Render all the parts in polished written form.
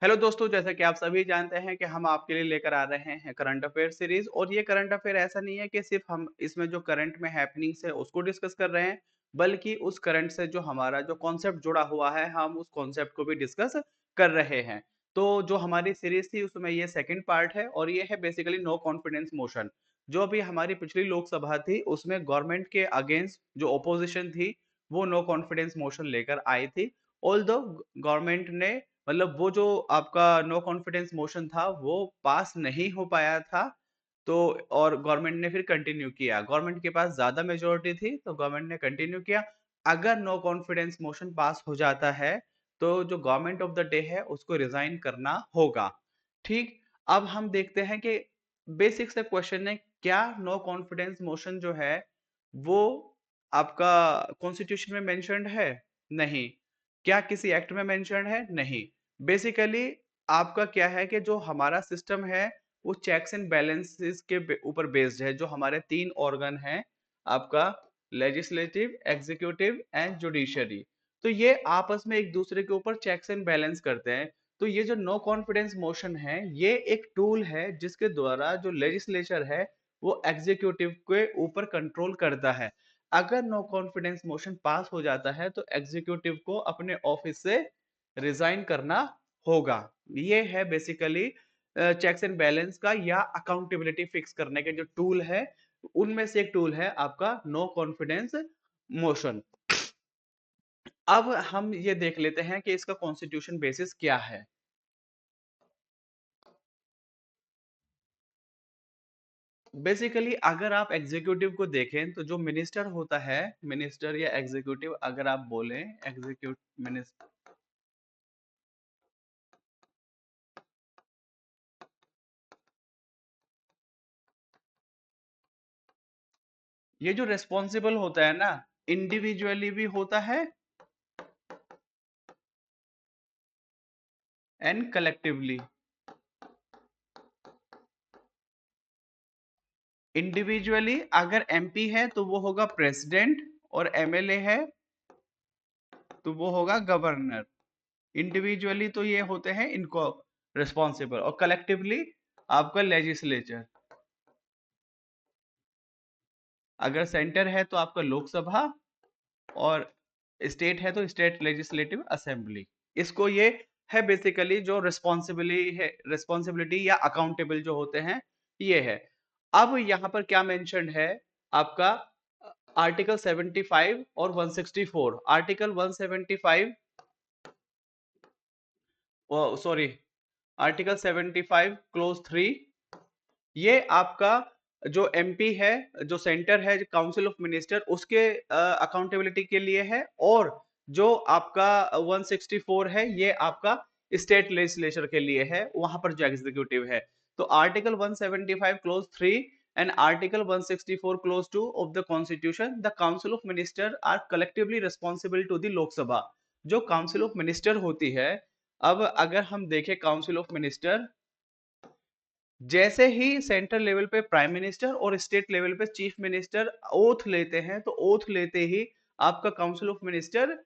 Hello दोस्तों, जैसा कि आप सभी जानते हैं कि हम आपके लिए लेकर आ रहे हैं करंट अफेयर सीरीज। और ये करंट अफेयर ऐसा नहीं है कि सिर्फ हम इसमें जो करंट में हैपनिंग्स है उसको डिस्कस कर रहे हैं, बल्कि उस करंट से जो हमारा जो कॉन्सेप्ट जुड़ा हुआ है हम उस कॉन्सेप्ट को भी डिस्कस कर रहे हैं। तो जो हमारी सीरीज थी उसमें ये सेकंड पार्ट है और ये है बेसिकली नो कॉन्फिडेंस मोशन। जो अभी हमारी पिछली लोकसभा थी उसमें गवर्नमेंट के अगेंस्ट जो ओपोजिशन थी वो नो कॉन्फिडेंस मोशन लेकर आई थी। ऑल्दो गवर्नमेंट ने मतलब वो जो आपका नो कॉन्फिडेंस मोशन था वो पास नहीं हो पाया था। तो और गवर्नमेंट ने फिर कंटिन्यू किया, गवर्नमेंट के पास ज्यादा मेजोरिटी थी तो गवर्नमेंट ने कंटिन्यू किया। अगर नो कॉन्फिडेंस मोशन पास हो जाता है तो जो गवर्नमेंट ऑफ द डे है उसको रिजाइन करना होगा। ठीक। अब हम देखते हैं कि बेसिक से क्वेश्चन है, क्या नो कॉन्फिडेंस मोशन जो है वो आपका कॉन्स्टिट्यूशन में मेंशन्ड है? नहीं। क्या किसी एक्ट में मेंशन्ड है? नहीं। बेसिकली आपका क्या है कि जो हमारा सिस्टम है वो चेक्स एंड बैलेंसेस के ऊपर बेस्ड है। जो हमारे तीन ऑर्गन हैं आपका लेजिस्लेटिव, एग्जीक्यूटिव एंड जुडिशरी, तो ये आपस में एक दूसरे के ऊपर चेक्स एंड बैलेंस करते हैं। तो ये जो नो कॉन्फिडेंस मोशन है ये एक टूल है जिसके द्वारा जो लेजिस्लेचर है वो एग्जीक्यूटिव के ऊपर कंट्रोल करता है। अगर नो कॉन्फिडेंस मोशन पास हो जाता है तो एग्जीक्यूटिव को अपने ऑफिस से रिजाइन करना होगा। ये है बेसिकली चेक्स एंड बैलेंस का या अकाउंटेबिलिटी फिक्स करने के जो टूल है उनमें से एक टूल है आपका नो कॉन्फिडेंस मोशन। अब हम ये देख लेते हैं कि इसका कॉन्स्टिट्यूशन बेसिस क्या है। बेसिकली अगर आप एग्जीक्यूटिव को देखें तो जो मिनिस्टर होता है, मिनिस्टर या एग्जीक्यूटिव अगर आप बोलें, एग्जीक्यूटिव मिनिस्टर, ये जो रेस्पॉन्सिबल होता है ना, इंडिविजुअली भी होता है एंड कलेक्टिवली। इंडिविजुअली अगर एमपी है तो वो होगा प्रेसिडेंट, और एमएलए है तो वो होगा गवर्नर। इंडिविजुअली तो ये होते हैं इनको रिस्पॉन्सिबल, और कलेक्टिवली आपका लेजिस्लेचर। अगर सेंटर है तो आपका लोकसभा, और स्टेट है तो स्टेट लेजिस्लेटिव असेंबली। इसको ये है बेसिकली जो रिस्पॉन्सिबिलिटी है, रिस्पॉन्सिबिलिटी या अकाउंटेबल जो होते हैं ये है। अब यहाँ पर क्या मेंशन्ड है आपका आर्टिकल 75 और 164। आर्टिकल 175, सॉरी, आर्टिकल 75 क्लोज 3, ये आपका जो एमपी है, जो सेंटर है, काउंसिल ऑफ मिनिस्टर, उसके अकाउंटेबिलिटी के लिए है। और जो आपका 164 है ये आपका स्टेट लेजिस्लेचर के लिए है, वहां पर जो एग्जीक्यूटिव है। तो article 175 clause 3 and article 164 clause 2 of the constitution, the council of minister are collectively responsible to the Lok Sabha. जो काउंसिल ऑफ मिनिस्टर होती है, अब अगर हम देखें काउंसिल ऑफ मिनिस्टर, जैसे ही सेंट्रल लेवल पे प्राइम मिनिस्टर और स्टेट लेवल पे चीफ मिनिस्टर ओथ लेते हैं तो ओथ लेते ही आपका काउंसिल ऑफ मिनिस्टर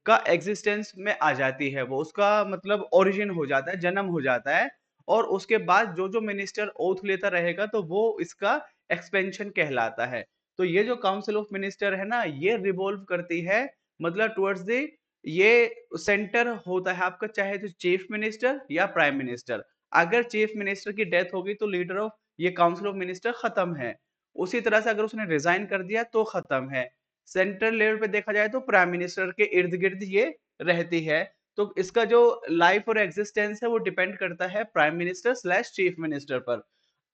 का एग्जिस्टेंस में आ जाती है, वो उसका मतलब ओरिजिन हो जाता है, जन्म हो जाता है। और उसके बाद जो जो मिनिस्टर ओथ लेता रहेगा तो वो इसका एक्सपेंशन कहलाता है। तो ये जो काउंसिल ऑफ मिनिस्टर है ना ये रिवॉल्व करती है मतलब टुवर्ड्स द, ये सेंटर होता है आपका, चाहे तो चीफ मिनिस्टर या प्राइम मिनिस्टर। अगर चीफ मिनिस्टर की डेथ होगी तो लीडर ऑफ ये काउंसिल ऑफ मिनिस्टर खत्म है। उसी तरह से अगर उसने रिजाइन कर दिया तो खत्म है। सेंट्रल लेवल पे देखा जाए तो प्राइम मिनिस्टर के इर्द गिर्द ये रहती है। तो इसका जो लाइफ और एग्जिस्टेंस है वो डिपेंड करता है prime minister slash chief minister पर।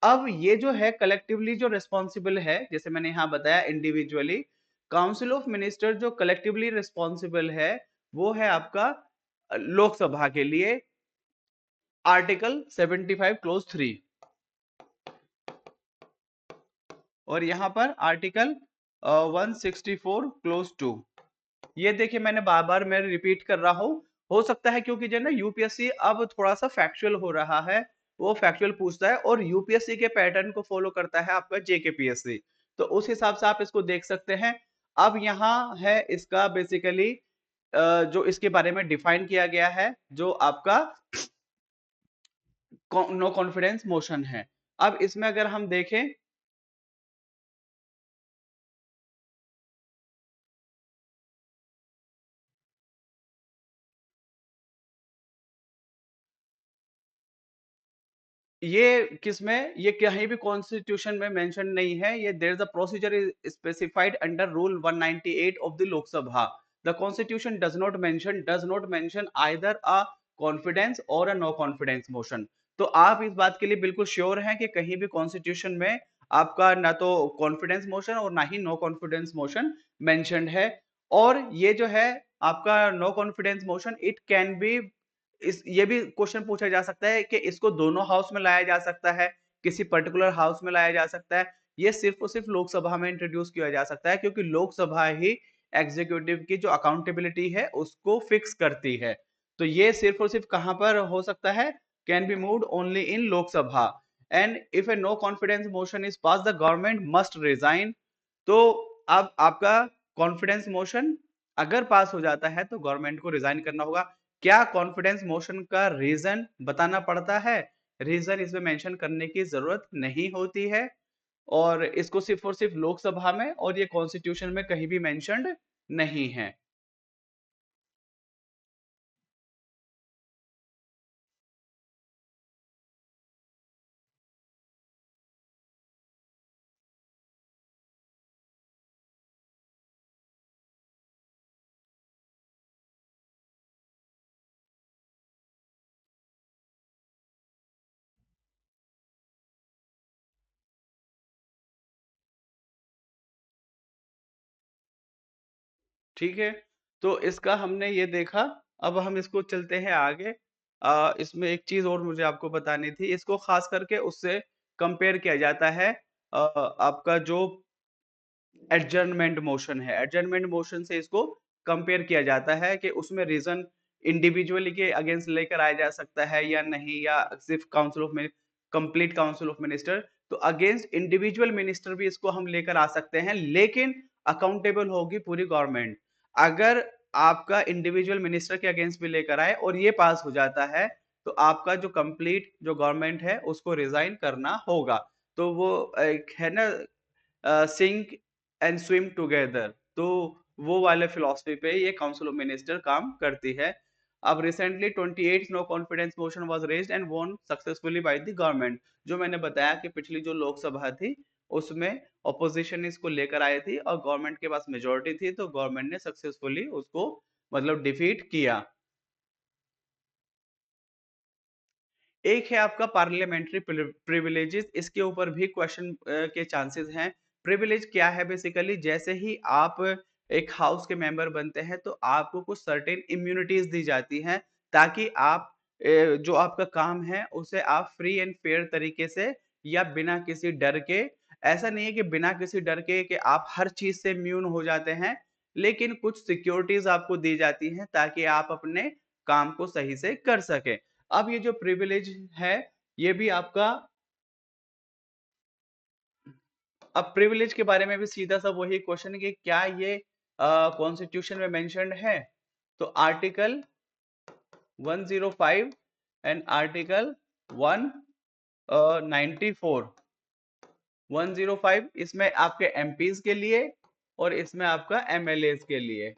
अब ये जो है कलेक्टिवली जो रिस्पॉन्सिबल है, जैसे मैंने यहाँ बताया इंडिविजुअली, काउंसिल ऑफ मिनिस्टर जो कलेक्टिवली रिस्पॉन्सिबल है वो है आपका लोकसभा के लिए, आर्टिकल 75 क्लोज 3। और यहां पर आर्टिकल 164 क्लोज 2। ये देखिए मैंने बार बार मैं रिपीट कर रहा हूं, हो सकता है क्योंकि जो है ना यूपीएससी अब थोड़ा सा फैक्चुअल हो रहा है, वो फैक्चुअल पूछता है और यूपीएससी के पैटर्न को फॉलो करता है आपका जेकेपीएससी। तो उस हिसाब से आप इसको देख सकते हैं। अब यहाँ है इसका बेसिकली जो इसके बारे में डिफाइन किया गया है, जो आपका नो कॉन्फिडेंस मोशन है। अब इसमें अगर हम देखें, ये किसमें, ये कहीं भी कॉन्स्टिट्यूशन में मेंशन नहीं है। ये there is a procedure is specified under rule 198 of the Lok Sabha. The constitution does not mention either a confidence or a no confidence motion. तो आप इस बात के लिए बिल्कुल श्योर हैं कि कहीं भी कॉन्स्टिट्यूशन में आपका ना तो कॉन्फिडेंस मोशन और ना ही नो कॉन्फिडेंस मोशन मेंशन्ड है। और ये जो है आपका no confidence motion, it can be, इस ये भी क्वेश्चन पूछा जा सकता है कि इसको दोनों हाउस में लाया जा सकता है, किसी पर्टिकुलर हाउस में लाया जा सकता है। ये सिर्फ और सिर्फ लोकसभा में इंट्रोड्यूस किया जा सकता है, क्योंकि लोकसभा ही एग्जीक्यूटिव की जो अकाउंटेबिलिटी है उसको फिक्स करती है। तो ये सिर्फ और सिर्फ कहां पर हो सकता है, can be moved only in Lok Sabha. And if a no confidence motion is pass, the government must resign. तो अब आपका कॉन्फिडेंस मोशन अगर पास हो जाता है तो गवर्नमेंट को रिजाइन करना होगा। क्या कॉन्फिडेंस मोशन का रीजन बताना पड़ता है? रीजन इसमें मेंशन करने की जरूरत नहीं होती है, और इसको सिर्फ और सिर्फ लोकसभा में और ये कॉन्स्टिट्यूशन में कहीं भी मेंशन्ड नहीं है। ठीक है, तो इसका हमने ये देखा। अब हम इसको चलते हैं आगे। इसमें एक चीज और मुझे आपको बतानी थी, इसको खास करके उससे कंपेयर किया जाता है। आपका जो एडजर्नमेंट मोशन है, एडजर्नमेंट मोशन से इसको कंपेयर किया जाता है कि उसमें रीजन इंडिविजुअली के अगेंस्ट लेकर आया जा सकता है या नहीं, या सिर्फ council of complete council of minister. तो अगेंस्ट इंडिविजुअल मिनिस्टर भी इसको हम लेकर आ सकते हैं, लेकिन अकाउंटेबल होगी पूरी गवर्नमेंट। अगर आपका इंडिविजुअल मिनिस्टर के अगेंस्ट भी लेकर आए और ये पास हो जाता है, तो आपका जो कंप्लीट जो गवर्नमेंट है उसको रिजाइन करना होगा। तो वो एक है ना, सिंक एंड स्विम टुगेदर, तो वो वाले फिलॉसफी पे ये काउंसिल ऑफ मिनिस्टर काम करती है। अब recently 28 no confidence motion was raised and won successfully by the government. जो मैंने बताया कि पिछली जो लोकसभा थी उसमें ऑपोजिशन इसको लेकर आई थी और गवर्नमेंट के पास मेजोरिटी थी, तो गवर्नमेंट ने सक्सेसफुली उसको मतलब डिफीट किया। एक है आपका पार्लियामेंट्री प्रिविलेजेस, इसके ऊपर भी क्वेश्चन के चांसेस हैं। प्रिविलेज क्या है? बेसिकली जैसे ही आप एक हाउस के मेंबर बनते हैं तो आपको कुछ सर्टेन इम्यूनिटीज दी जाती हैं, ताकि आप जो आपका काम है उसे आप फ्री एंड फेयर तरीके से, या बिना किसी डर के, ऐसा नहीं है कि बिना किसी डर के कि आप हर चीज से इम्यून हो जाते हैं, लेकिन कुछ सिक्योरिटीज आपको दी जाती हैं ताकि आप अपने काम को सही से कर सके। अब ये जो प्रिविलेज है, ये भी आपका, अब प्रिविलेज के बारे में भी सीधा सा वही क्वेश्चन है कि क्या ये कॉन्स्टिट्यूशन में मेंशन्ड है? तो आर्टिकल 105 एंड आर्टिकल 194, 105 इसमें आपके एमपीज के लिए और इसमें आपका एमएलएज के लिए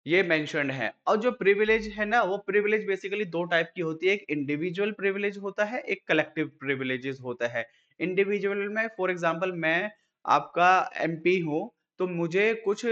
ये मेंशन्ड है। और जो प्रिविलेज है ना, वो प्रिविलेज बेसिकली दो टाइप की होती है, एक इंडिविजुअल प्रिविलेज होता है, एक कलेक्टिव प्रिविलेजेस होता है। इंडिविजुअल में फॉर एग्जांपल मैं आपका एमपी हूँ, तो मुझे कुछ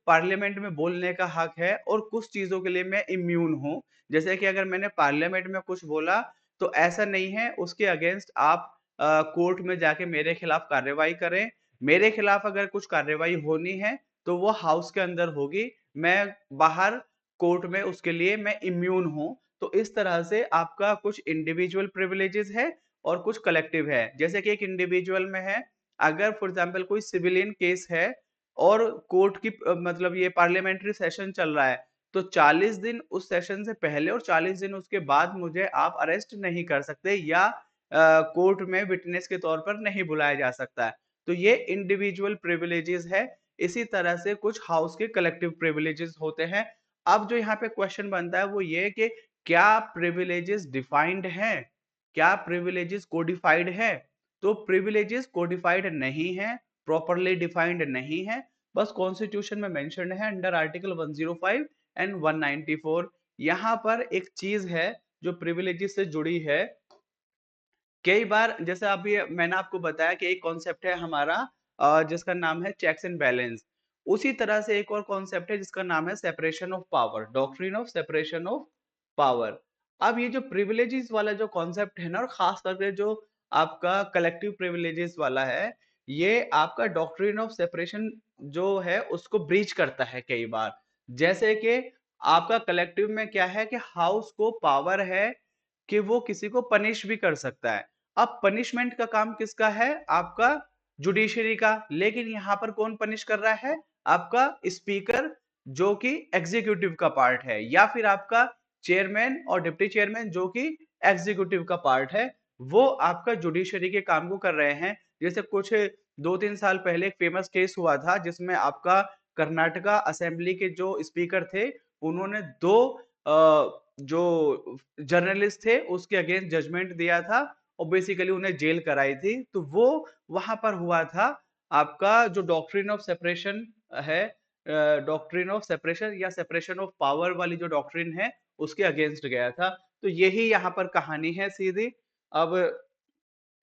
पार्लियामेंट में बोलने का हक है और कुछ चीजों के लिए मैं इम्यून हूँ। जैसे कि अगर मैंने पार्लियामेंट में कुछ बोला तो ऐसा नहीं है उसके अगेंस्ट आप कोर्ट में जाके मेरे खिलाफ कार्रवाई करें। मेरे खिलाफ अगर कुछ कार्रवाई होनी है तो वो हाउस के अंदर होगी, मैं बाहर कोर्ट में उसके लिए मैं इम्यून हूं। तो इस तरह से आपका कुछ इंडिविजुअल प्रिविलेजेस है और कुछ कलेक्टिव है। जैसे कि एक इंडिविजुअल में है, अगर फॉर एग्जांपल कोई सिविलियन केस है और कोर्ट की मतलब ये पार्लियामेंट्री सेशन चल रहा है, तो 40 दिन उस सेशन से पहले और 40 दिन उसके बाद मुझे आप अरेस्ट नहीं कर सकते, या कोर्ट में विटनेस के तौर पर नहीं बुलाया जा सकता है। तो ये इंडिविजुअल प्रिविलेजेस है। इसी तरह से कुछ हाउस के कलेक्टिव प्रिविलेजेस होते हैं। अब जो यहाँ पे क्वेश्चन बनता है वो ये कि क्या प्रिविलेजेस डिफाइंड हैं? क्या प्रिविलेजेस कोडिफाइड है? तो प्रिविलेजेस कोडिफाइड नहीं है, प्रॉपरली डिफाइंड नहीं है, बस कॉन्स्टिट्यूशन में मेंशन्ड है अंडर आर्टिकल 105 एंड 194। यहाँ पर एक चीज है जो प्रिविलेजेस से जुड़ी है। कई बार जैसे अभी मैंने आपको बताया कि एक कॉन्सेप्ट है हमारा जिसका नाम है चेक्स एंड बैलेंस। उसी तरह से एक और कॉन्सेप्ट है जिसका नाम है separation of power, doctrine of separation of power. अब ये जो प्रिविलेजेस वाला जो कॉन्सेप्ट है ना, और खास करके जो आपका कलेक्टिव प्रिविलेजेस वाला है, ये आपका डॉक्ट्रिन ऑफ सेपरेशन जो है उसको ब्रीच करता है कई बार। जैसे कि आपका कलेक्टिव में क्या है कि हाउस को पावर है कि वो किसी को पनिश भी कर सकता है। अब पनिशमेंट का काम किसका है? आपका जुडिशरी का। लेकिन यहां पर कौन पनिश कर रहा है? आपका स्पीकर, जो कि एग्जीक्यूटिव का पार्ट है, या फिर आपका चेयरमैन और डिप्टी चेयरमैन जो कि एग्जीक्यूटिव का पार्ट है, वो आपका जुडिशरी के काम को कर रहे हैं। जैसे कुछ 2-3 साल पहले एक फेमस केस हुआ था जिसमें आपका कर्नाटका असेंबली के जो स्पीकर थे, उन्होंने दो जो जर्नलिस्ट थे उसके अगेंस्ट जजमेंट दिया था और बेसिकली उन्हें जेल कराई थी। तो वो वहां पर हुआ था आपका जो डॉक्ट्रिन ऑफ सेपरेशन है, डॉक्ट्रिन ऑफ सेपरेशन या सेपरेशन ऑफ पावर वाली जो डॉक्ट्रिन है उसके अगेंस्ट गया था। तो यही यहाँ पर कहानी है सीधी। अब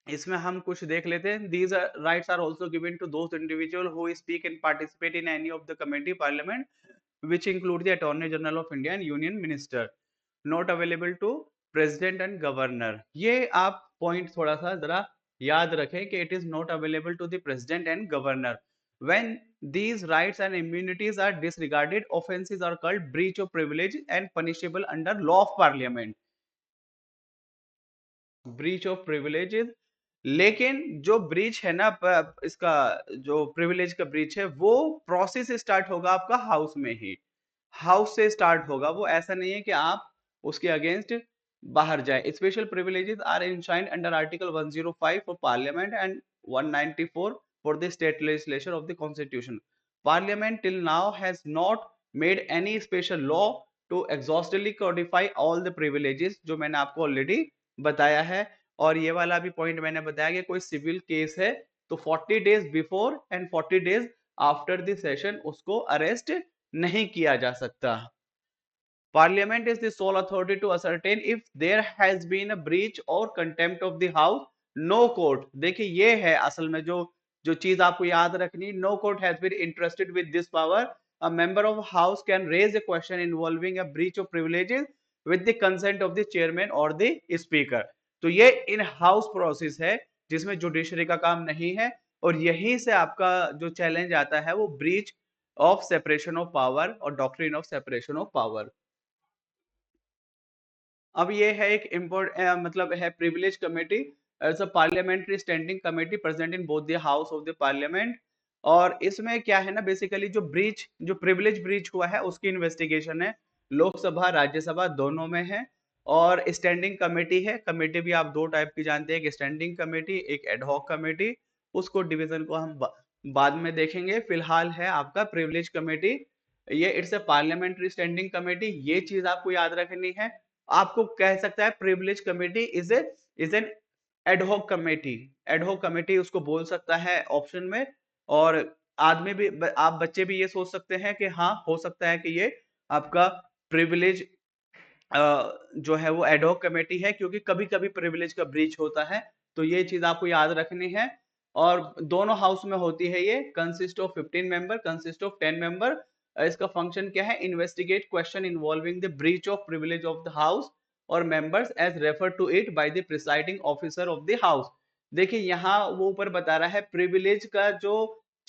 इसमें हम कुछ देख लेते हैं। These rights are also given to those individual who speak and participate in any of the committee parliament which include the Attorney General of India and Union Minister, not available to President and Governor। ये आप point थोड़ा सा जरा याद रखें कि it is not available to the President and Governor। When these rights and immunities are disregarded, offences are called breach of privilege and punishable under law of Parliament। Breach of privileges. लेकिन जो breach है ना, इसका जो privilege का breach है वो process start होगा आपका हाउस में ही, हाउस से स्टार्ट होगा वो। ऐसा नहीं है कि आप उसके अगेंस्ट बाहर जाए। Special privileges are enshrined under article 105 for parliament and 194 for the state legislation of the constitution. Parliament till now has not made any special law to exhaustively codify all the privileges, जो मैंने आपको already बताया है। और ये वाला भी point मैंने बताया कि कोई सिविल केस है तो 40 days before and 40 days after the session उसको अरेस्ट नहीं किया जा सकता। Parliament is the sole authority to ascertain if there has been a breach or contempt of the house। No court, देखिए ये है असल में जो जो चीज आपको याद रखनी। No court has been interested with this power। A member of house can raise a question involving a breach of privileges with the consent of the chairman or the speaker। तो ये इन हाउस प्रोसेस है जिसमें judiciary का काम नहीं है, और यही से आपका जो चैलेंज आता है वो breach of separation of power और doctrine of separation of power. अब ये है एक मतलब है privilege committee as a parliamentary standing committee present in both the house of the parliament. और इसमें क्या है ना, बेसिकली जो ब्रीच, जो प्रिविलेज ब्रीच हुआ है उसकी इन्वेस्टिगेशन है, लोकसभा राज्यसभा दोनों में है। और स्टैंडिंग कमेटी है, कमेटी भी आप दो टाइप की जानते हैं, एक स्टैंडिंग कमेटी एक एडहॉक कमेटी। उसको डिवीजन को हम बाद में देखेंगे। फिलहाल है आपका प्रिविलेज कमेटी, ये it's a parliamentary standing committee. ये चीज आपको याद रखनी है। आपको कह सकता है privilege committee is an ad hoc committee, ad hoc committee उसको बोल सकता है ऑप्शन में। और आदमी भी आप बच्चे भी ये सोच सकते हैं कि हाँ हो सकता है कि ये आपका प्रिविलेज जो है वो एडहॉक कमेटी है, क्योंकि कभी कभी प्रिविलेज का ब्रीच होता है। तो ये चीज आपको याद रखनी है। और दोनों हाउस में होती है, ये consist of 15 member, consist of 10 member. इसका फंक्शन क्या है? Investigate question involving the breach of privilege of the house और members as refer to it by the presiding officer of the house. देखिए यहाँ वो ऊपर बता रहा है प्रिविलेज का जो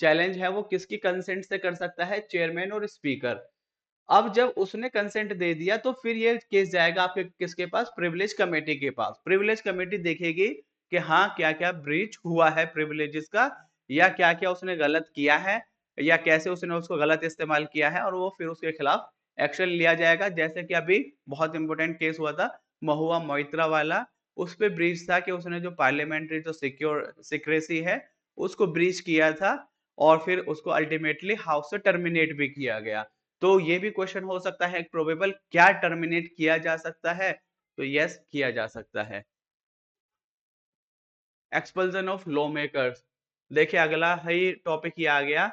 चैलेंज है वो किसकी कंसेंट से कर सकता है? चेयरमैन और स्पीकर। अब जब उसने कंसेंट दे दिया तो फिर ये केस जाएगा आपके किसके पास? प्रिविलेज कमेटी के पास। प्रिविलेज कमेटी देखेगी कि हाँ क्या क्या ब्रीच हुआ है प्रिविलेजेस का, या क्या क्या उसने गलत किया है, या कैसे उसने उसको गलत इस्तेमाल किया है, और वो फिर उसके खिलाफ एक्शन लिया जाएगा। जैसे कि अभी बहुत इंपॉर्टेंट केस हुआ था महुआ मोइत्रा वाला, उस पे ब्रीच था कि उसने जो पार्लियामेंट्री जो सिक्योर सिक्रेसी है उसको ब्रीच किया था, और फिर उसको अल्टीमेटली हाउस से टर्मिनेट भी किया गया। तो ये भी क्वेश्चन हो सकता है प्रोबेबल, क्या टर्मिनेट किया जा सकता है? तो यस, किया जा सकता है। Expulsion of law makers. देखिए अगला ही टॉपिक ये आ गया,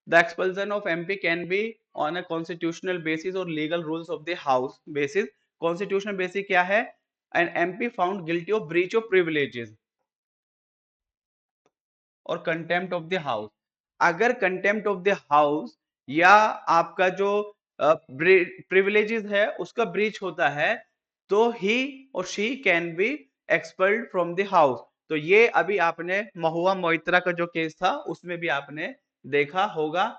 the expulsion of MP can be on a constitutional basis और legal rules of the house basis. Constitutional basis क्या है? An MP found guilty of breach of privileges और कंटेम्प्ट ऑफ द हाउस। अगर contempt of the house या आपका जो privileges है उसका ब्रीच होता है, तो ही और she can be expelled from the house. तो ये अभी आपने महुआ मोइत्रा का जो केस था उसमें भी आपने देखा होगा।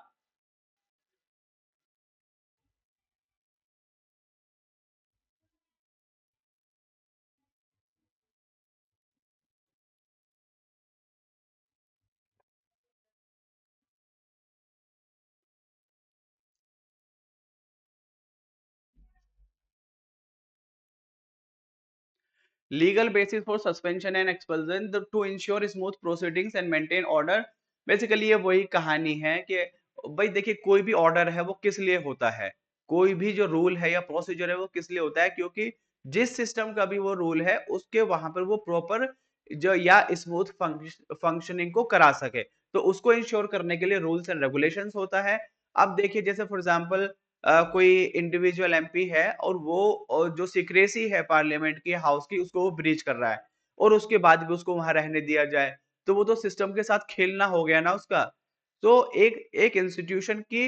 Legal basis for suspension and expulsion to ensure smooth proceedings and maintain order. Basically ये वही कहानी है कि भाई देखिए कोई भी ऑर्डर है वो किस लिए होता है, कोई भी जो रूल है या प्रोसीजर है वो किस लिए होता है, क्योंकि जिस सिस्टम का भी वो रूल है उसके वहां पर वो प्रॉपर जो या स्मूथ फंक्शनिंग को करा सके, तो उसको इंश्योर करने के लिए रूल्स एंड रेगुलेशंस होता है। अब देखिए जैसे फॉर एग्जांपल कोई इंडिविजुअल एमपी है और वो जो सिक्रेसी है पार्लियामेंट की हाउस की उसको वो ब्रीच कर रहा है और उसके बाद भी उसको वहां रहने दिया जाए, तो वो तो सिस्टम के साथ खेलना हो गया ना उसका। तो एक एक इंस्टीट्यूशन की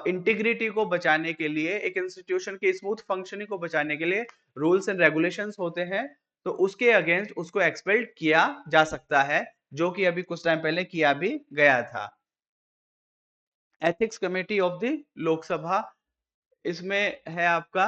इंटीग्रिटी को बचाने के लिए, एक इंस्टीट्यूशन की स्मूथ फंक्शनिंग को बचाने के लिए रूल्स एंड रेगुलेशंस होते हैं, तो उसके अगेंस्ट उसको एक्सपेल्ड किया जा सकता है, जो कि अभी कुछ टाइम पहले किया भी गया था। Ethics committee of the Lok Sabha, इसमें है आपका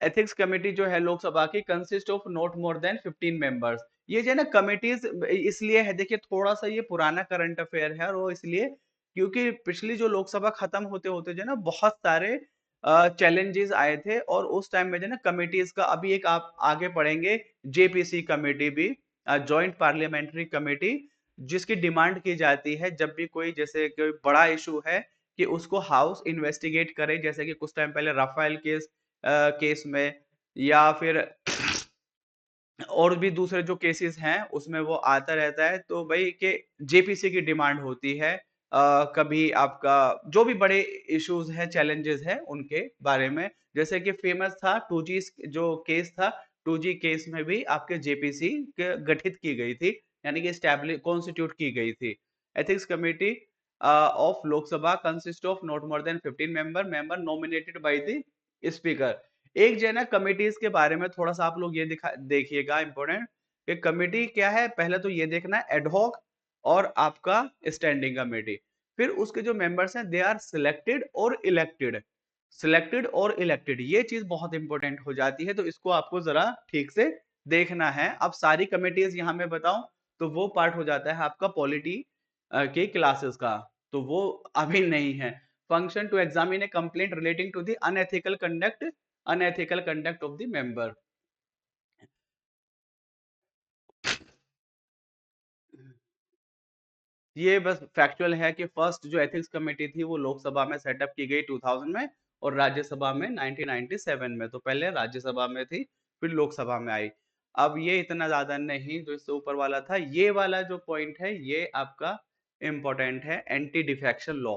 एथिक्स कमेटी जो है लोकसभा की consist of not more than 15 members. ये जो है ना कमिटीज इसलिए है, देखिए थोड़ा सा ये पुराना करंट अफेयर है और वो इसलिए क्योंकि पिछली जो लोकसभा खत्म होते होते जो है ना बहुत सारे चैलेंजेस आए थे और उस टाइम में जो है ना कमिटीज का, अभी एक आप आगे पढ़ेंगे जेपीसी कमेटी भी, जॉइंट पार्लियामेंट्री कमेटी, जिसकी डिमांड की जाती है जब भी कोई जैसे कोई बड़ा इशू है कि उसको हाउस इन्वेस्टिगेट करे, जैसे कि कुछ टाइम पहले राफेल केस में, या फिर और भी दूसरे जो केसेस हैं उसमें वो आता रहता है, तो भाई कि जेपीसी की डिमांड होती है कभी आपका जो भी बड़े इश्यूज हैं चैलेंजेस हैं उनके बारे में, जैसे कि फेमस था 2G जो केस था, 2G केस में भी आपके जेपीसी गठित की गई थी, यानी कि स्टैब्लिश कॉन्स्टिट्यूट की गई थी। Ethics committee of Lok Sabha consist of not more than 15 member nominated by the speaker. एक जो है ना कमिटीज के बारे में थोड़ा सा आप लोग ये दिखा देखिएगा इंपॉर्टेंट, कि कमिटी क्या है, पहले तो ये देखना है एडहॉक और आपका स्टैंडिंग कमेटी। फिर उसके जो मेंबर्स हैं दे आर सिलेक्टेड और इलेक्टेड, सिलेक्टेड और इलेक्टेड ये चीज बहुत इंपॉर्टेंट हो जाती है, तो इसको आपको जरा ठीक से देखना है। अब सारी कमिटीज यहाँ में बताऊं तो वो पार्ट हो जाता है आपका पॉलिटी के क्लासेस का, तो वो अभी नहीं है। Function to examine a complaint relating to the unethical conduct of the member. ये बस फैक्चुअल है कि फर्स्ट जो एथिक्स कमेटी थी वो लोकसभा में सेटअप की गई 2000 में और राज्यसभा में 1997 में, तो पहले राज्यसभा में थी फिर लोकसभा में आई। अब ये इतना ज्यादा नहीं जो इससे ऊपर वाला था, ये वाला जो पॉइंट है ये आपका इंपॉर्टेंट है, anti defection law.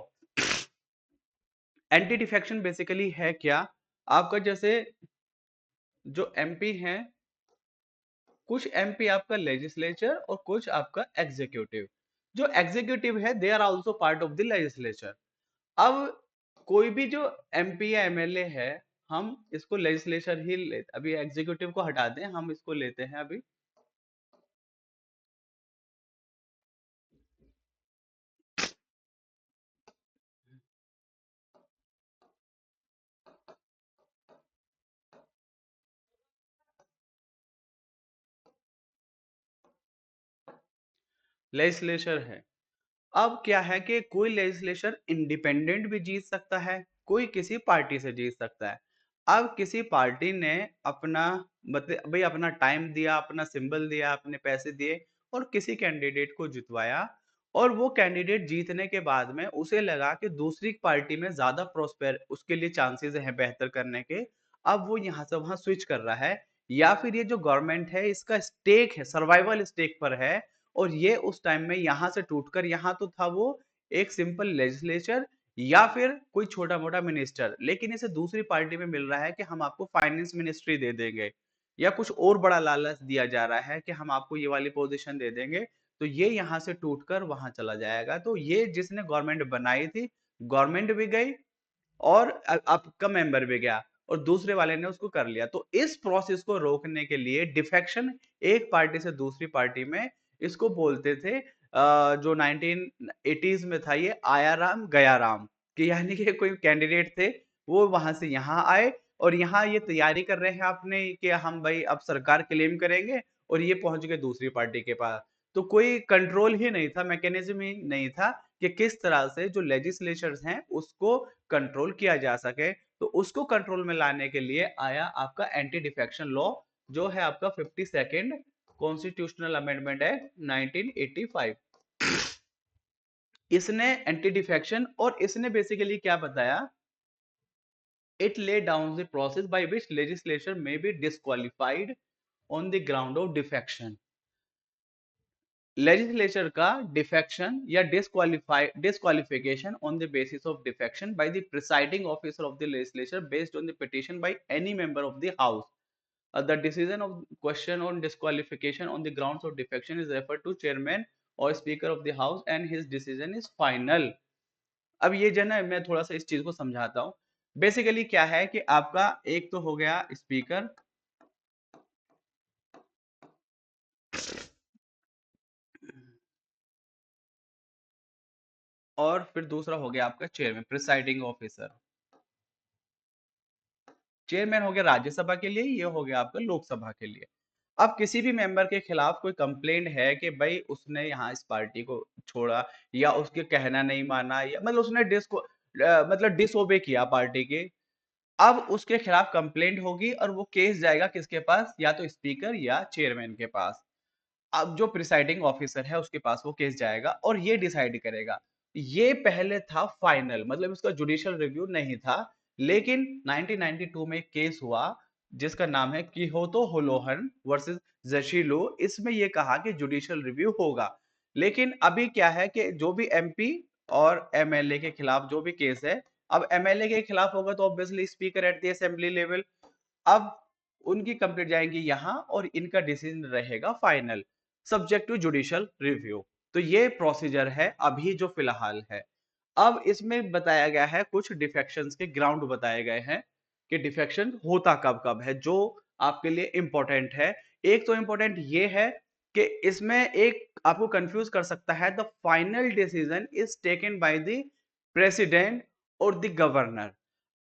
Anti defection basically है क्या, आपका जैसे जो एमपी हैं, कुछ एमपी आपका लेजिस्लेचर और कुछ आपका एग्जीक्यूटिव, जो एग्जीक्यूटिव है they are also part of the legislature. अब कोई भी जो एमपी या एमएलए है, हम इसको लेजिस्लेचर ही ले, अभी एग्जीक्यूटिव को हटा दें, हम इसको लेते हैं अभी लेजिस्लेचर है। अब क्या है कि कोई लेजिस्लेचर इंडिपेंडेंट भी जीत सकता है, कोई किसी पार्टी से जीत सकता है। अब किसी पार्टी ने अपना मतलब भाई अपना टाइम दिया, अपना सिंबल दिया, अपने पैसे दिए और किसी कैंडिडेट को जितवाया, और वो कैंडिडेट जीतने के बाद में उसे लगा कि दूसरी पार्टी में ज्यादा प्रोस्पेर उसके लिए चांसेस हैं बेहतर करने के, अब वो यहाँ से वहां स्विच कर रहा है या फिर ये जो गवर्नमेंट है इसका स्टेक है, सर्वाइवल स्टेक पर है, और ये उस टाइम में यहाँ से टूटकर यहाँ तो था वो एक सिंपल लेजिस्लेचर या फिर कोई छोटा-मोटा मिनिस्टर, लेकिन इसे दूसरी पार्टी में मिल रहा है कि हम आपको फाइनेंस मिनिस्ट्री दे देंगे या कुछ और बड़ा लालच दिया जा रहा है कि हम आपको ये वाली पोजीशन दे देंगे, तो ये यहाँ से टूटकर वहाँ चला जाएगा। तो ये जिसने गवर्नमेंट बनाई थी, गवर्नमेंट भी गई और आपका मेंबर भी गया और दूसरे वाले ने उसको कर लिया। तो इस प्रोसेस को रोकने के लिए डिफेक्शन एक पार्टी से दूसरी पार्टी में, इसको बोलते थे जो 1980s में था ये आया राम गया राम, कि यानी कि कोई कैंडिडेट थे वो वहां से यहाँ आए और यहाँ ये तैयारी कर रहे हैं अपने कि हम भाई अब सरकार क्लेम करेंगे, और ये पहुंच गए दूसरी पार्टी के पास। तो कोई कंट्रोल ही नहीं था, मैकेनिज्म ही नहीं था कि किस तरह से जो लेजिस्लेचर्स हैं उसको कंट्रोल किया जा सके। तो उसको कंट्रोल में लाने के लिए आया आपका एंटी डिफेक्शन लॉ, जो है आपका 52nd कॉन्स्टिट्यूशनल अमेंडमेंट एक्ट 1985। इसने एंटी डिफेक्शन और इसने बेसिकली क्या बताया, it lay down the process by which legislature may be disqualified on the ground of defection. Legislature का डिफेक्शन या disqualification on the basis of defection bye the presiding officer of the legislature based on the petition by any member of the house. The decision of question on disqualification on the grounds of defection is referred to chairman or speaker of the house and his decision is final। अब ये जो है ना मैं थोड़ा सा इस चीज को समझाता हूँ। बेसिकली क्या है कि आपका एक तो हो गया स्पीकर और फिर दूसरा हो गया आपका चेयरमैन प्रिसाइडिंग ऑफिसर। चेयरमैन हो गया राज्यसभा के लिए, ये हो गया आपका लोकसभा के लिए। अब किसी भी मेंबर के खिलाफ कोई कंप्लेंट है कि भाई उसने यहाँ इस पार्टी को छोड़ा या उसके कहना नहीं माना या मतलब उसने मतलब डिसओबे किया पार्टी के, अब उसके खिलाफ कंप्लेंट होगी और वो केस जाएगा किसके पास, या तो स्पीकर या चेयरमैन के पास। अब जो प्रिसाइडिंग ऑफिसर है उसके पास वो केस जाएगा और ये डिसाइड करेगा। ये पहले था फाइनल, मतलब इसका जुडिशियल रिव्यू नहीं था, लेकिन 1992 में एक केस हुआ जिसका नाम है किहोतो होलोहन वर्सेस जशीलो। इसमें ये कहा कि जुडिशियल रिव्यू होगा, लेकिन अभी क्या है कि जो भी एमपी और एमएलए के खिलाफ जो भी केस है, अब एमएलए के खिलाफ होगा तो obviously speaker at the assembly level, अब उनकी कंप्लेंट जाएंगी यहां और इनका डिसीजन रहेगा final subject to judicial review. तो ये प्रोसीजर है अभी जो फिलहाल है। अब इसमें बताया गया है कुछ डिफेक्शंस के ग्राउंड बताए गए हैं कि डिफेक्शन होता कब कब है, जो आपके लिए इंपॉर्टेंट है। एक तो इंपॉर्टेंट ये है कि इसमें एक आपको कंफ्यूज कर सकता है, the final decision is taken by the president और द गवर्नर।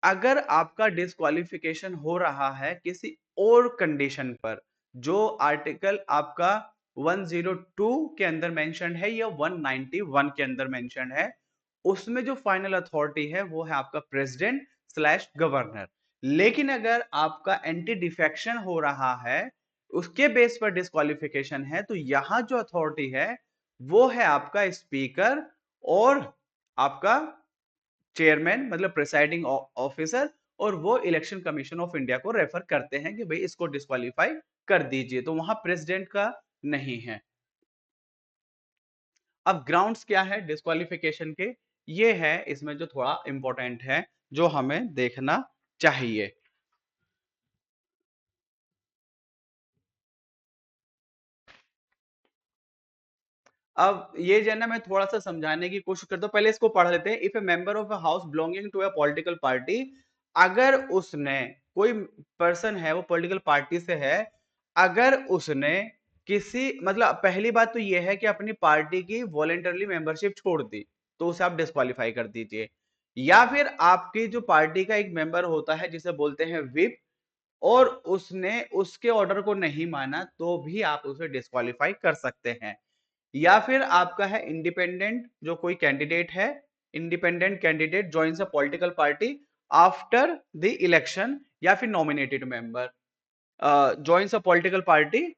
अगर आपका डिस्क्वालिफिकेशन हो रहा है किसी और कंडीशन पर, जो आर्टिकल आपका 102 के अंदर मेंशन है या 191 के अंदर मेंशन है, उसमें जो फाइनल अथॉरिटी है वो है आपका प्रेसिडेंट स्लैश गवर्नर। लेकिन अगर आपका एंटी डिफेक्शन हो रहा है, उसके बेस पर डिस्क्वालिफिकेशन है, तो यहां जो अथॉरिटी है वो है आपका स्पीकर और आपका चेयरमैन, मतलब प्रिसाइडिंग ऑफिसर, और वो इलेक्शन कमीशन ऑफ इंडिया को रेफर करते हैं कि भाई इसको डिस्क्वालीफाई कर दीजिए, तो वहां प्रेसिडेंट का नहीं है। अब ग्राउंड्स क्या है डिस्क्वालिफिकेशन के, ये है इसमें जो थोड़ा इंपॉर्टेंट है, जो हमें देखना चाहिए। अब ये जो है ना मैं थोड़ा सा समझाने की कोशिश करता हूँ, पहले इसको पढ़ लेते हैं। If a member of a house belonging to a political party, अगर उसने कोई पर्सन है वो पॉलिटिकल पार्टी से है, अगर उसने किसी मतलब पहली बात तो ये है कि अपनी पार्टी की वॉलेंटरली मेंबरशिप छोड़ दी, तो उसे आप डिस्क्वालीफाई कर दीजिए। या फिर आपकी जो पार्टी का एक मेंबर होता है जिसे बोलते हैं विप, और उसने उसके ऑर्डर को नहीं माना, तो भी आप उसे डिस्क्वालीफाई कर सकते हैं। या फिर आपका है इंडिपेंडेंट, जो कोई कैंडिडेट है, independent candidate joins a political party after the election, या फिर nominated member joins a political party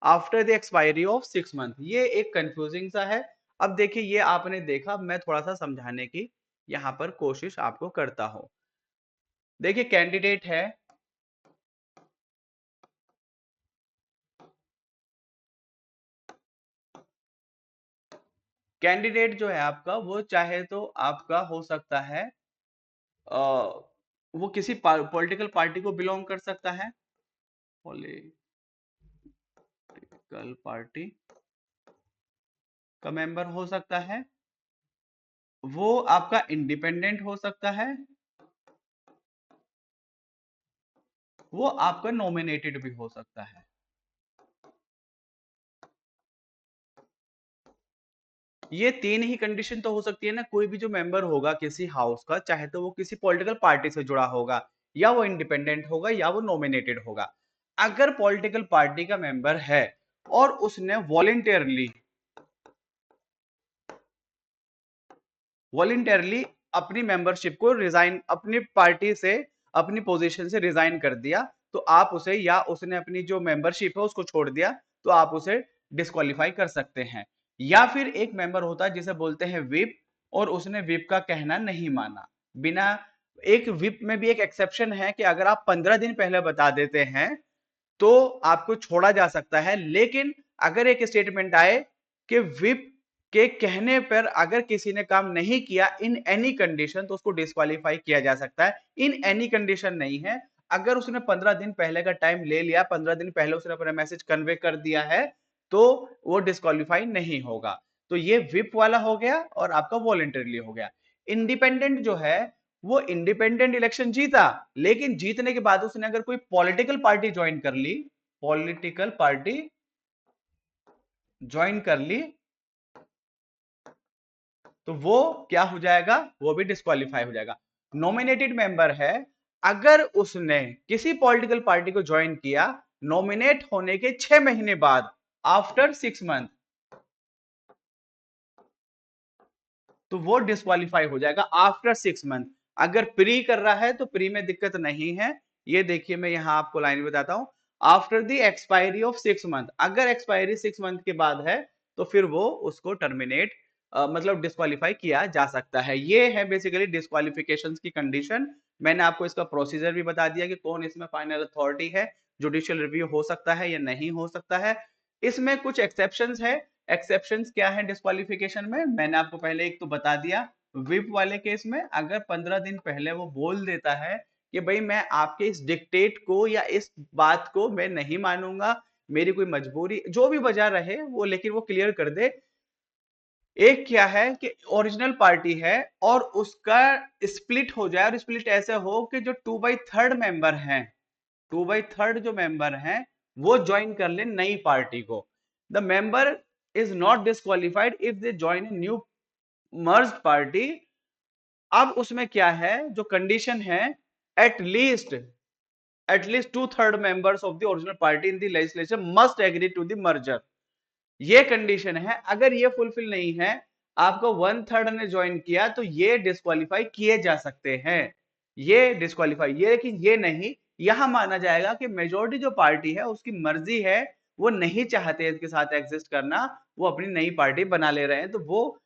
after the expiry of 6 month. ये एक कंफ्यूजिंग सा है। अब देखिए ये आपने देखा, मैं थोड़ा सा समझाने की यहां पर कोशिश आपको करता हूं। देखिए कैंडिडेट है, कैंडिडेट जो है आपका वो चाहे तो आपका हो सकता है अ, वो किसी पॉलिटिकल पार्टी को बिलोंग कर सकता है, पॉलिटिकल पार्टी का मेंबर हो सकता है, वो आपका इंडिपेंडेंट हो सकता है, वो आपका नॉमिनेटेड भी हो सकता है। ये तीन ही कंडीशन तो हो सकती है ना, कोई भी जो मेंबर होगा किसी हाउस का, चाहे तो वो किसी पॉलिटिकल पार्टी से जुड़ा होगा, या वो इंडिपेंडेंट होगा, या वो नॉमिनेटेड होगा। अगर पॉलिटिकल पार्टी का मेंबर है और उसने वॉलेंटरली अपनी मेंबरशिप को रिजाइन, अपनी पार्टी से, अपनी पोजीशन से रिजाइन कर दिया, तो आप उसे, या उसने अपनी जो मेंबरशिप है उसको छोड़ दिया, तो आप उसे डिस्क्वालीफाई कर सकते हैं। या फिर एक मेंबर होता है जिसे बोलते हैं व्हिप, और उसने व्हिप का कहना नहीं माना, बिना, एक व्हिप में भी एक एक्सेप्शन है कि अगर आप 15 दिन पहले बता देते हैं तो आपको छोड़ा जा सकता है। लेकिन अगर एक स्टेटमेंट आए कि व्हिप के कहने पर अगर किसी ने काम नहीं किया इन एनी कंडीशन, तो उसको डिस्क्वालीफाई किया जा सकता है। इन एनी कंडीशन नहीं है, अगर उसने 15 दिन पहले का टाइम ले लिया, 15 दिन पहले उसने अपना मैसेज कन्वे कर दिया है, तो वो डिस्क्वालीफाई नहीं होगा। तो ये व्हिप वाला हो गया और आपका वॉलेंटरली हो गया। इंडिपेंडेंट जो है, वो इंडिपेंडेंट इलेक्शन जीता, लेकिन जीतने के बाद उसने अगर कोई पॉलिटिकल पार्टी ज्वाइन कर ली, पॉलिटिकल पार्टी ज्वाइन कर ली, तो वो क्या हो जाएगा, वो भी डिस्क्वालीफाई हो जाएगा। नॉमिनेटेड मेंबर है, अगर उसने किसी पॉलिटिकल पार्टी को ज्वाइन किया नॉमिनेट होने के 6 महीने बाद, आफ्टर 6 मंथ, तो वो डिस्क्वालीफाई हो जाएगा आफ्टर 6 मंथ। अगर प्री कर रहा है तो प्री में दिक्कत नहीं है। ये देखिए मैं यहां आपको लाइन बताता हूं, after the expiry of 6 month, अगर एक्सपायरी 6 मंथ के बाद है तो फिर वो उसको टर्मिनेट, मतलब डिस्क्वालीफाई किया जा सकता है। ये है बेसिकली डिस्क्वालिफिकेशन की कंडीशन। मैंने आपको इसका प्रोसीजर भी बता दिया कि कौन इसमें फाइनल अथॉरिटी है, जुडिशियल रिव्यू हो सकता है या नहीं हो सकता है। इसमें कुछ एक्सेप्शंस है। एक्सेप्शंस क्या है डिस्क्वालिफिकेशन में, मैंने आपको पहले एक तो बता दिया। विप वाले केस में अगर 15 दिन पहले वो बोल देता है कि भाई मैं आपके इस डिक्टेट को या इस बात को मैं नहीं मानूंगा, मेरी कोई मजबूरी जो भी वजह रहे वो, लेकिन वो क्लियर कर दे। एक क्या है कि ओरिजिनल पार्टी है और उसका स्प्लिट हो जाए, और स्प्लिट ऐसे हो कि जो 2/3 मेंबर हैं, 2/3 जो मेंबर हैं वो ज्वाइन कर ले नई पार्टी को। The member is not disqualified if they join new merge party. अब उसमें क्या है जो कंडीशन है, at least at least 2/3 members of the original party in the legislature must agree to the merger. ये कंडीशन है, अगर ये फुलफिल नहीं है, आपको 1/3 ने ज्वाइन किया, तो ये डिस्क्वालीफाई किए जा सकते हैं। ये डिस्क्वालीफाई, ये लेकिन ये नहीं, यहां माना जाएगा कि मेजोरिटी जो पार्टी है उसकी मर्जी है, वो नहीं चाहते इसके साथ एग्जिस्ट करना, वो अपनी नई पार्टी बना ले रहे हैं, तो वो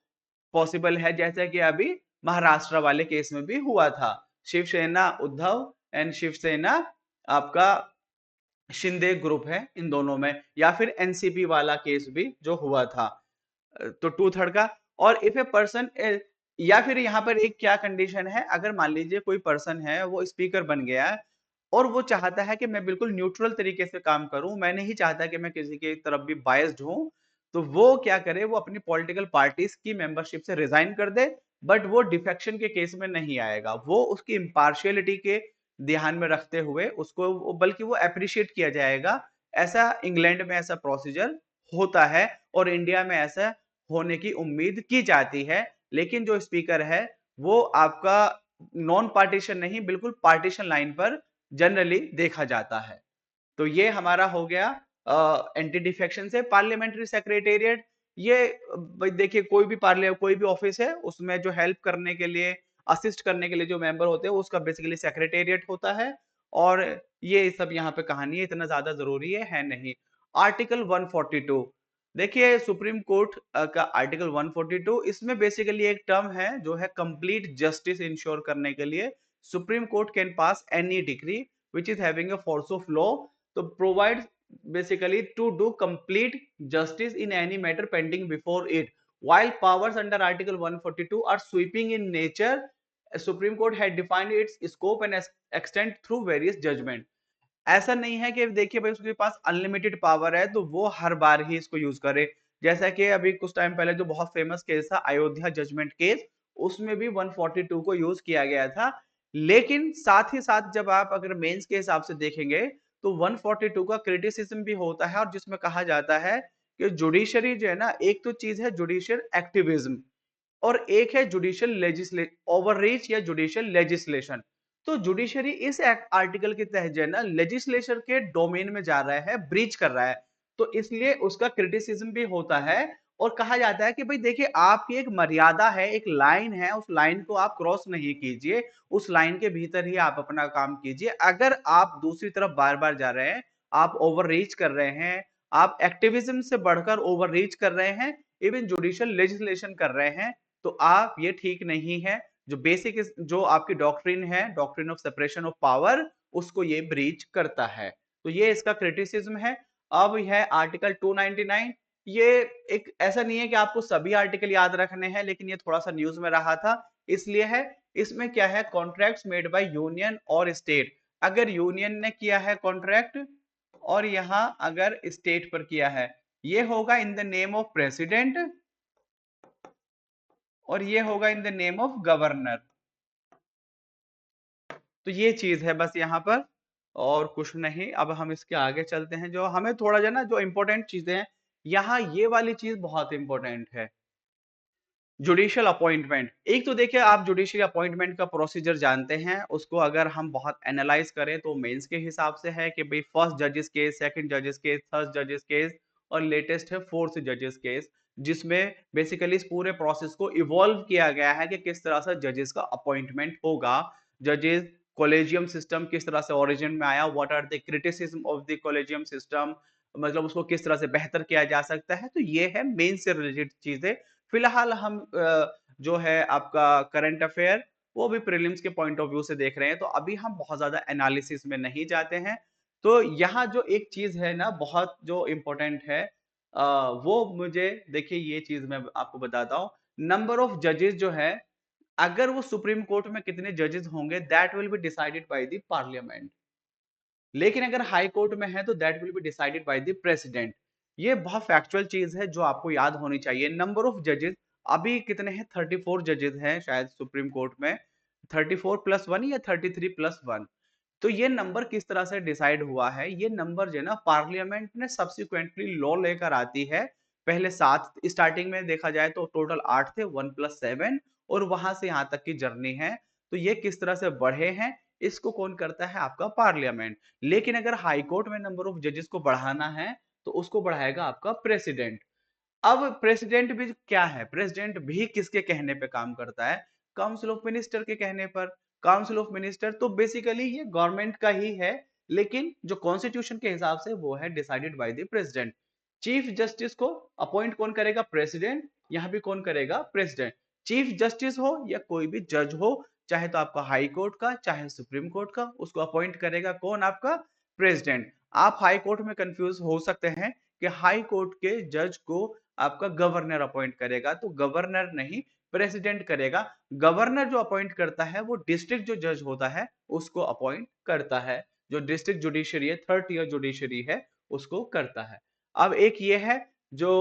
पॉसिबल है। जैसे कि अभी महाराष्ट्र वाले केस में भी हुआ था, शिवसेना उद्धव एंड शिवसेना आपका शिंदे ग्रुप है इन दोनों में, या फिर एनसीपी वाला केस भी जो हुआ था, तो 2/3 का। और इफ ए पर्सन, या फिर यहाँ पर एक क्या कंडीशन है, अगर मान लीजिए कोई पर्सन है वो स्पीकर बन गया है और वो चाहता है कि मैं बिल्कुल न्यूट्रल तरीके से काम करूं, मैं नहीं चाहता कि मैं किसी की तरफ भी बायस्ड हूं, तो वो क्या करे, वो अपनी पॉलिटिकल पार्टीज की मेंबरशिप से रिजाइन कर दे। बट वो डिफेक्शन के केस में नहीं आएगा, वो उसकी इम्पार्शियलिटी के ध्यान में रखते हुए उसको बल्कि वो अप्रिशिएट किया जाएगा। ऐसा इंग्लैंड में ऐसा प्रोसीजर होता है और इंडिया में ऐसा होने की उम्मीद की जाती है। लेकिन जो स्पीकर है वो आपका नॉन पार्टीशन नहीं, बिल्कुल पार्टीशन लाइन पर जनरली देखा जाता है। तो ये हमारा हो गया एंटी डिफेक्शन से। पार्लियामेंट्री सेक्रेटेरिएट, ये भाई देखिए कोई भी कोई भी ऑफिस है उसमें जो हेल्प करने के लिए, असिस्ट करने के लिए जो मेंबर होते हैं उसका बेसिकली सेक्रेटेरिएट होता है। और ये सब यहाँ पे कहानी है, इतना ज्यादा जरूरी है नहीं। आर्टिकल 142, देखिए सुप्रीम कोर्ट का आर्टिकल 142, इसमें बेसिकली एक टर्म है जो है कंप्लीट जस्टिस इंश्योर करने के लिए supreme court can pass any decree which is having a force of law, तो provides basically to do complete justice in any matter pending before it। while powers under article 142 are sweeping in nature, supreme court had defined its scope and extent through various judgment. ऐसा नहीं है कि देखिए भाई उसके पास unlimited power है तो वो हर बार ही इसको यूज करे। जैसा कि अभी कुछ टाइम पहले जो बहुत फेमस केस था अयोध्या जजमेंट केस, उसमें भी 142 को यूज किया गया था। लेकिन साथ ही साथ जब आप अगर मेंस के हिसाब से देखेंगे तो 142 का क्रिटिसिज्म भी होता है, और जिसमें कहा जाता है कि जुडिशरी जो है ना, एक तो चीज है जुडिशियल एक्टिविज्म और एक है जुडिशियल लेजिस्ले ओवररीच या जुडिशियल लेजिस्लेशन। तो जुडिशरी इस आर्टिकल के तहत जो है ना लेजिस्लेशन के डोमेन में जा रहा है, ब्रीच कर रहा है, तो इसलिए उसका क्रिटिसिज्म भी होता है। और कहा जाता है कि भाई देखिए आपकी एक मर्यादा है, एक लाइन है, उस लाइन को आप क्रॉस नहीं कीजिए, उस लाइन के भीतर ही आप अपना काम कीजिए। अगर आप दूसरी तरफ बार बार जा रहे हैं, आप ओवर रीच कर रहे हैं, आप एक्टिविज्म से बढ़कर ओवर रीच कर रहे हैं, इवन जुडिशियल लेजिस्लेशन कर रहे हैं, तो आप ये ठीक नहीं है। जो बेसिक जो आपकी डॉक्ट्रिन है, doctrine of separation of power, उसको ये ब्रीच करता है। तो ये इसका क्रिटिसिज्म है। अब है आर्टिकल 299। ये एक ऐसा नहीं है कि आपको सभी आर्टिकल याद रखने हैं, लेकिन ये थोड़ा सा न्यूज में रहा था इसलिए है। इसमें क्या है, कॉन्ट्रैक्ट्स मेड बाय यूनियन और स्टेट। अगर यूनियन ने किया है कॉन्ट्रैक्ट और यहां अगर स्टेट पर किया है, ये होगा in the name of president और ये होगा in the name of governor. तो ये चीज है बस यहाँ पर, और कुछ नहीं। अब हम इसके आगे चलते हैं, जो हमें थोड़ा जो ना जो इंपॉर्टेंट चीजें हैं, यहाँ ये वाली चीज बहुत इंपॉर्टेंट है, जुडिशियल अपॉइंटमेंट। एक तो देखिए आप जुडिशियल अपॉइंटमेंट का प्रोसीजर जानते हैं, उसको अगर हम बहुत एनालाइज करें तो मेंस के हिसाब से है कि भाई फर्स्ट जजेस केस, सेकंड जजेस केस, थर्ड जजेस केस और लेटेस्ट है फोर्थ जजेस केस, जिसमें बेसिकली इस पूरे प्रोसेस को इवॉल्व किया गया है कि किस तरह से जजेस का अपॉइंटमेंट होगा। जजेस कॉलेजियम सिस्टम किस तरह से ओरिजिन में आया, what are the criticism of the collegium system, मतलब उसको किस तरह से बेहतर किया जा सकता है। तो ये है मेन से रिलेटेड चीजें। फिलहाल हम जो है आपका करंट अफेयर, वो भी प्रीलिम्स के पॉइंट ऑफ व्यू से देख रहे हैं, तो अभी हम बहुत ज्यादा एनालिसिस में नहीं जाते हैं। तो यहाँ जो एक चीज है ना बहुत जो इंपॉर्टेंट है, वो मुझे देखिए ये चीज मैं आपको बताता हूँ। नंबर ऑफ जजेस जो है, अगर वो सुप्रीम कोर्ट में कितने जजेस होंगे that will be decided by the parliament, लेकिन अगर हाई कोर्ट में है तो that will be decided by the president. ये बहुत फैक्चुअल चीज है जो आपको याद होनी चाहिए। नंबर ऑफ जजेस अभी कितने हैं, 34 जजेस हैं शायद सुप्रीम कोर्ट में, 34 प्लस वन या 33 प्लस वन। तो ये नंबर किस तरह से डिसाइड हुआ है, ये नंबर जो है ना पार्लियामेंट ने सब्सिक्वेंटली लॉ लेकर आती है। पहले 7 स्टार्टिंग में देखा जाए तो टोटल 8 थे, 1 प्लस 7, और वहां से यहां तक की जर्नी है। तो ये किस तरह से बढ़े हैं, इसको कौन करता है, आपका पार्लियामेंट। लेकिन अगर हाई कोर्ट में नंबर ऑफ जजेस को बढ़ाना है तो उसको बढ़ाएगा आपका प्रेसिडेंट। अब प्रेसिडेंट भी क्या है, प्रेसिडेंट भी किसके कहने पे काम करता है, काउंसिल ऑफ मिनिस्टर के कहने पर। काउंसिल ऑफ मिनिस्टर तो बेसिकली ये गवर्नमेंट का ही है, लेकिन जो कॉन्स्टिट्यूशन के हिसाब से वो है decided by the president. Chief justice को अपॉइंट कौन करेगा, प्रेसिडेंट। यहां भी कौन करेगा, प्रेसिडेंट। चीफ जस्टिस हो या कोई भी जज हो, चाहे तो आपका हाई कोर्ट का चाहे सुप्रीम कोर्ट का, उसको अपॉइंट करेगा कौन, आपका प्रेसिडेंट। आप हाई कोर्ट में कंफ्यूज हो सकते हैं कि हाई कोर्ट के जज को आपका गवर्नर अपॉइंट करेगा, तो गवर्नर नहीं, प्रेसिडेंट करेगा। गवर्नर जो अपॉइंट करता है वो डिस्ट्रिक्ट जो जज होता है उसको अपॉइंट करता है, जो डिस्ट्रिक्ट जुडिशरी है, थर्ड ईयर जुडिशरी है, उसको करता है। अब एक ये है जो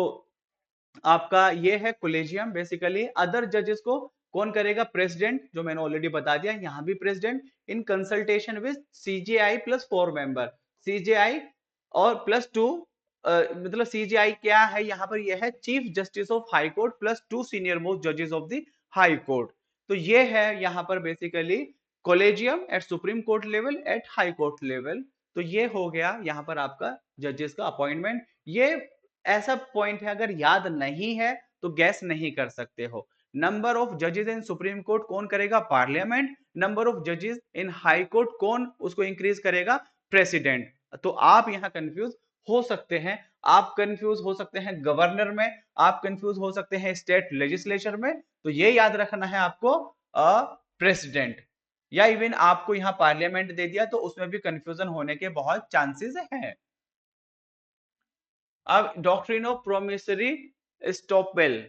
आपका ये है कोलेजियम, बेसिकली अदर जजेस को कौन करेगा, प्रेसिडेंट, जो मैंने ऑलरेडी बता दिया, यहां भी president in consultation with CJI plus 4 member. CJI और प्लस 2, मतलब सीजेआई क्या है, यहां पर यह है chief justice of high court plus 2 senior most जजेस ऑफ द हाई कोर्ट। तो ये है यहां पर basically collegium at supreme court level, at high court level. तो ये हो गया यहां पर आपका जजेस का अपॉइंटमेंट। ये ऐसा पॉइंट है, अगर याद नहीं है तो गैस नहीं कर सकते हो। नंबर ऑफ जजेस इन सुप्रीम कोर्ट कौन करेगा, पार्लियामेंट। नंबर ऑफ जजेस इन हाई कोर्ट कौन उसको इंक्रीज करेगा, प्रेसिडेंट। तो आप यहां कंफ्यूज हो सकते हैं, आप कंफ्यूज हो सकते हैं गवर्नर में, आप कंफ्यूज हो सकते हैं स्टेट लेजिस्लेचर में। तो ये याद रखना है आपको, प्रेसिडेंट, या इवन आपको यहां पार्लियामेंट दे दिया तो उसमें भी कंफ्यूजन होने के बहुत चांसेस हैं। अब डॉक्ट्रिन ऑफ प्रोमिसरी स्टॉपेल।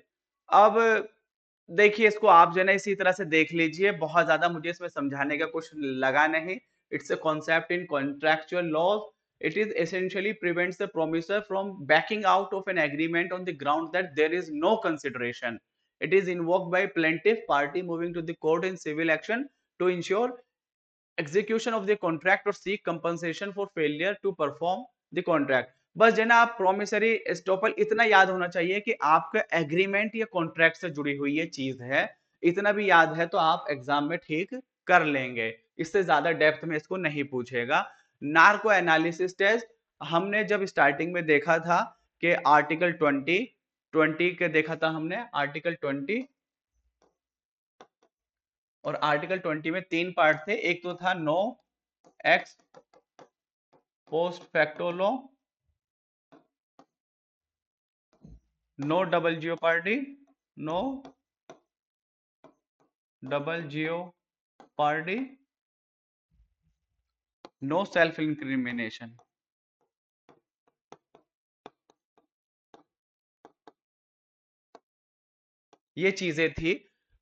अब देखिए, इसको आप जो है ना इसी तरह से देख लीजिए, बहुत ज़्यादा मुझे इसमें समझाने का कुछ लगा नहीं। It's a concept in contractual law. It is essentially prevents the promisor from backing out of an agreement on the ground that there is no consideration. It is invoked by plaintiff party moving to the court in civil action to ensure execution of the contract or seek compensation for failure to perform the contract. बस जो ना आप promissory estoppel इतना याद होना चाहिए कि आपका एग्रीमेंट या कॉन्ट्रैक्ट से जुड़ी हुई ये चीज है। इतना भी याद है तो आप एग्जाम में ठीक कर लेंगे। इससे ज्यादा डेप्थ में इसको नहीं पूछेगा। नार्को एनालिसिस टेस्ट हमने जब स्टार्टिंग में देखा था कि आर्टिकल 20 के देखा था हमने आर्टिकल 20, और आर्टिकल 20 में 3 पार्ट थे। एक तो था no ex post facto law, no double jeopardy, no double jeopardy, no self incrimination. ये चीजें थी।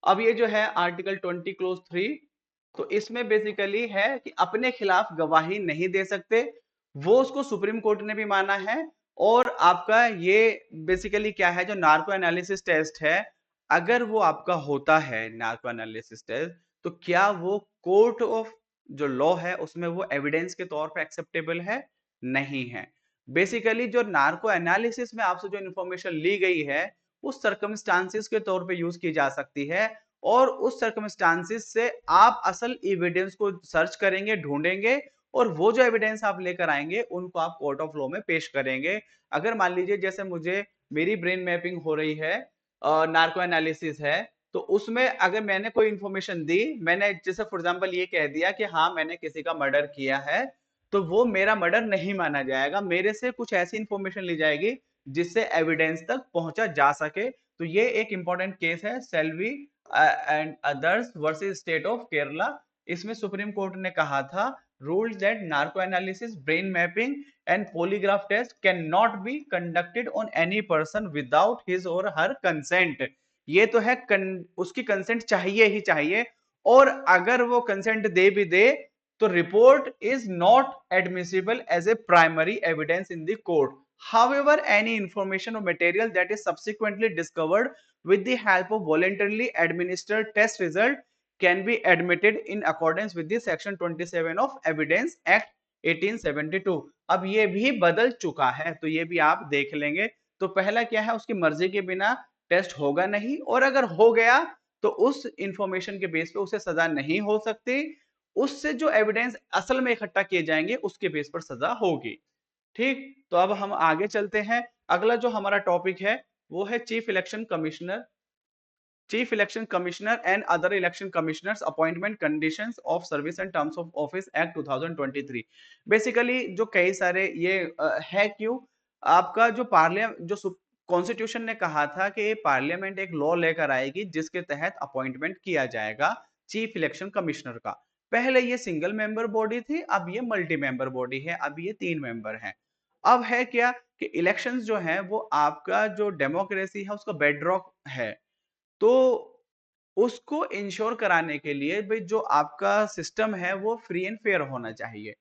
अब ये जो है आर्टिकल 20 क्लोज 3, तो इसमें बेसिकली है कि अपने खिलाफ गवाही नहीं दे सकते। वो उसको सुप्रीम कोर्ट ने भी माना है। और आपका ये बेसिकली क्या है, जो नार्को एनालिसिस टेस्ट है, अगर वो आपका होता है नार्को एनालिसिस टेस्ट, तो क्या वो कोर्ट ऑफ जो लॉ है उसमें वो एविडेंस के तौर पे एक्सेप्टेबल है? नहीं है। बेसिकली जो नार्को एनालिसिस में आपसे जो इंफॉर्मेशन ली गई है, उस सर्कमस्टांसिस के तौर पे यूज की जा सकती है। और उस सर्कमस्टांसिस से आप असल एविडेंस को सर्च करेंगे, ढूंढेंगे, और वो जो एविडेंस आप लेकर आएंगे उनको आप कोर्ट ऑफ लॉ में पेश करेंगे। अगर मान लीजिए जैसे मुझे मेरी ब्रेन मैपिंग हो रही है, नार्को एनालिसिस है, तो उसमें अगर मैंने कोई इंफॉर्मेशन दी, मैंने जैसे फॉर एग्जांपल ये कह दिया कि हाँ मैंने किसी का मर्डर किया है, तो वो मेरा मर्डर नहीं माना जाएगा। मेरे से कुछ ऐसी इंफॉर्मेशन ली जाएगी जिससे एविडेंस तक पहुंचा जा सके। तो ये एक इंपॉर्टेंट केस है, Selvi and others versus state of Kerala. इसमें सुप्रीम कोर्ट ने कहा था, rules that narco analysis, brain mapping and polygraph test can not be conducted on any person without his or her consent. ये तो है उसकी कंसेंट चाहिए ही चाहिए। और अगर वो कंसेंट दे भी दे, तो report is not admissible as a primary evidence in the court. However, any information or material that is subsequently discovered with the help of voluntarily administered test result can be admitted in accordance with the section 27 of Evidence Act 1872। अब ये भी बदल चुका है, तो ये भी आप देख लेंगे। तो पहला क्या है, उसकी मर्जी के बिना टेस्ट होगा नहीं, और अगर हो गया तो उस इंफॉर्मेशन के बेस पे उसे सजा नहीं हो सकती। उससे जो एविडेंस असल में इकट्ठा किए जाएंगे उसके बेस पर सजा होगी। ठीक, तो अब हम आगे चलते हैं। अगला जो हमारा टॉपिक है वो है chief election commissioner and other election commissioners appointment conditions of service and terms of office act 2023। Basically जो कई सारे ये है क्यों, आपका जो पार्लियामेंट जो कॉन्स्टिट्यूशन ने कहा था कि पार्लियामेंट एक लॉ लेकर आएगी जिसके तहत अपॉइंटमेंट किया जाएगा चीफ इलेक्शन कमिश्नर का। पहले ये सिंगल मेंबर बॉडी थी, अब ये मल्टी मेंबर बॉडी है, अब ये 3 मेंबर हैं। अब है क्या कि इलेक्शंस जो है वो आपका जो डेमोक्रेसी है उसका बेडरॉक है। तो उसको इंश्योर कराने के लिए भाई जो आपका सिस्टम है वो फ्री एंड फेयर होना चाहिए।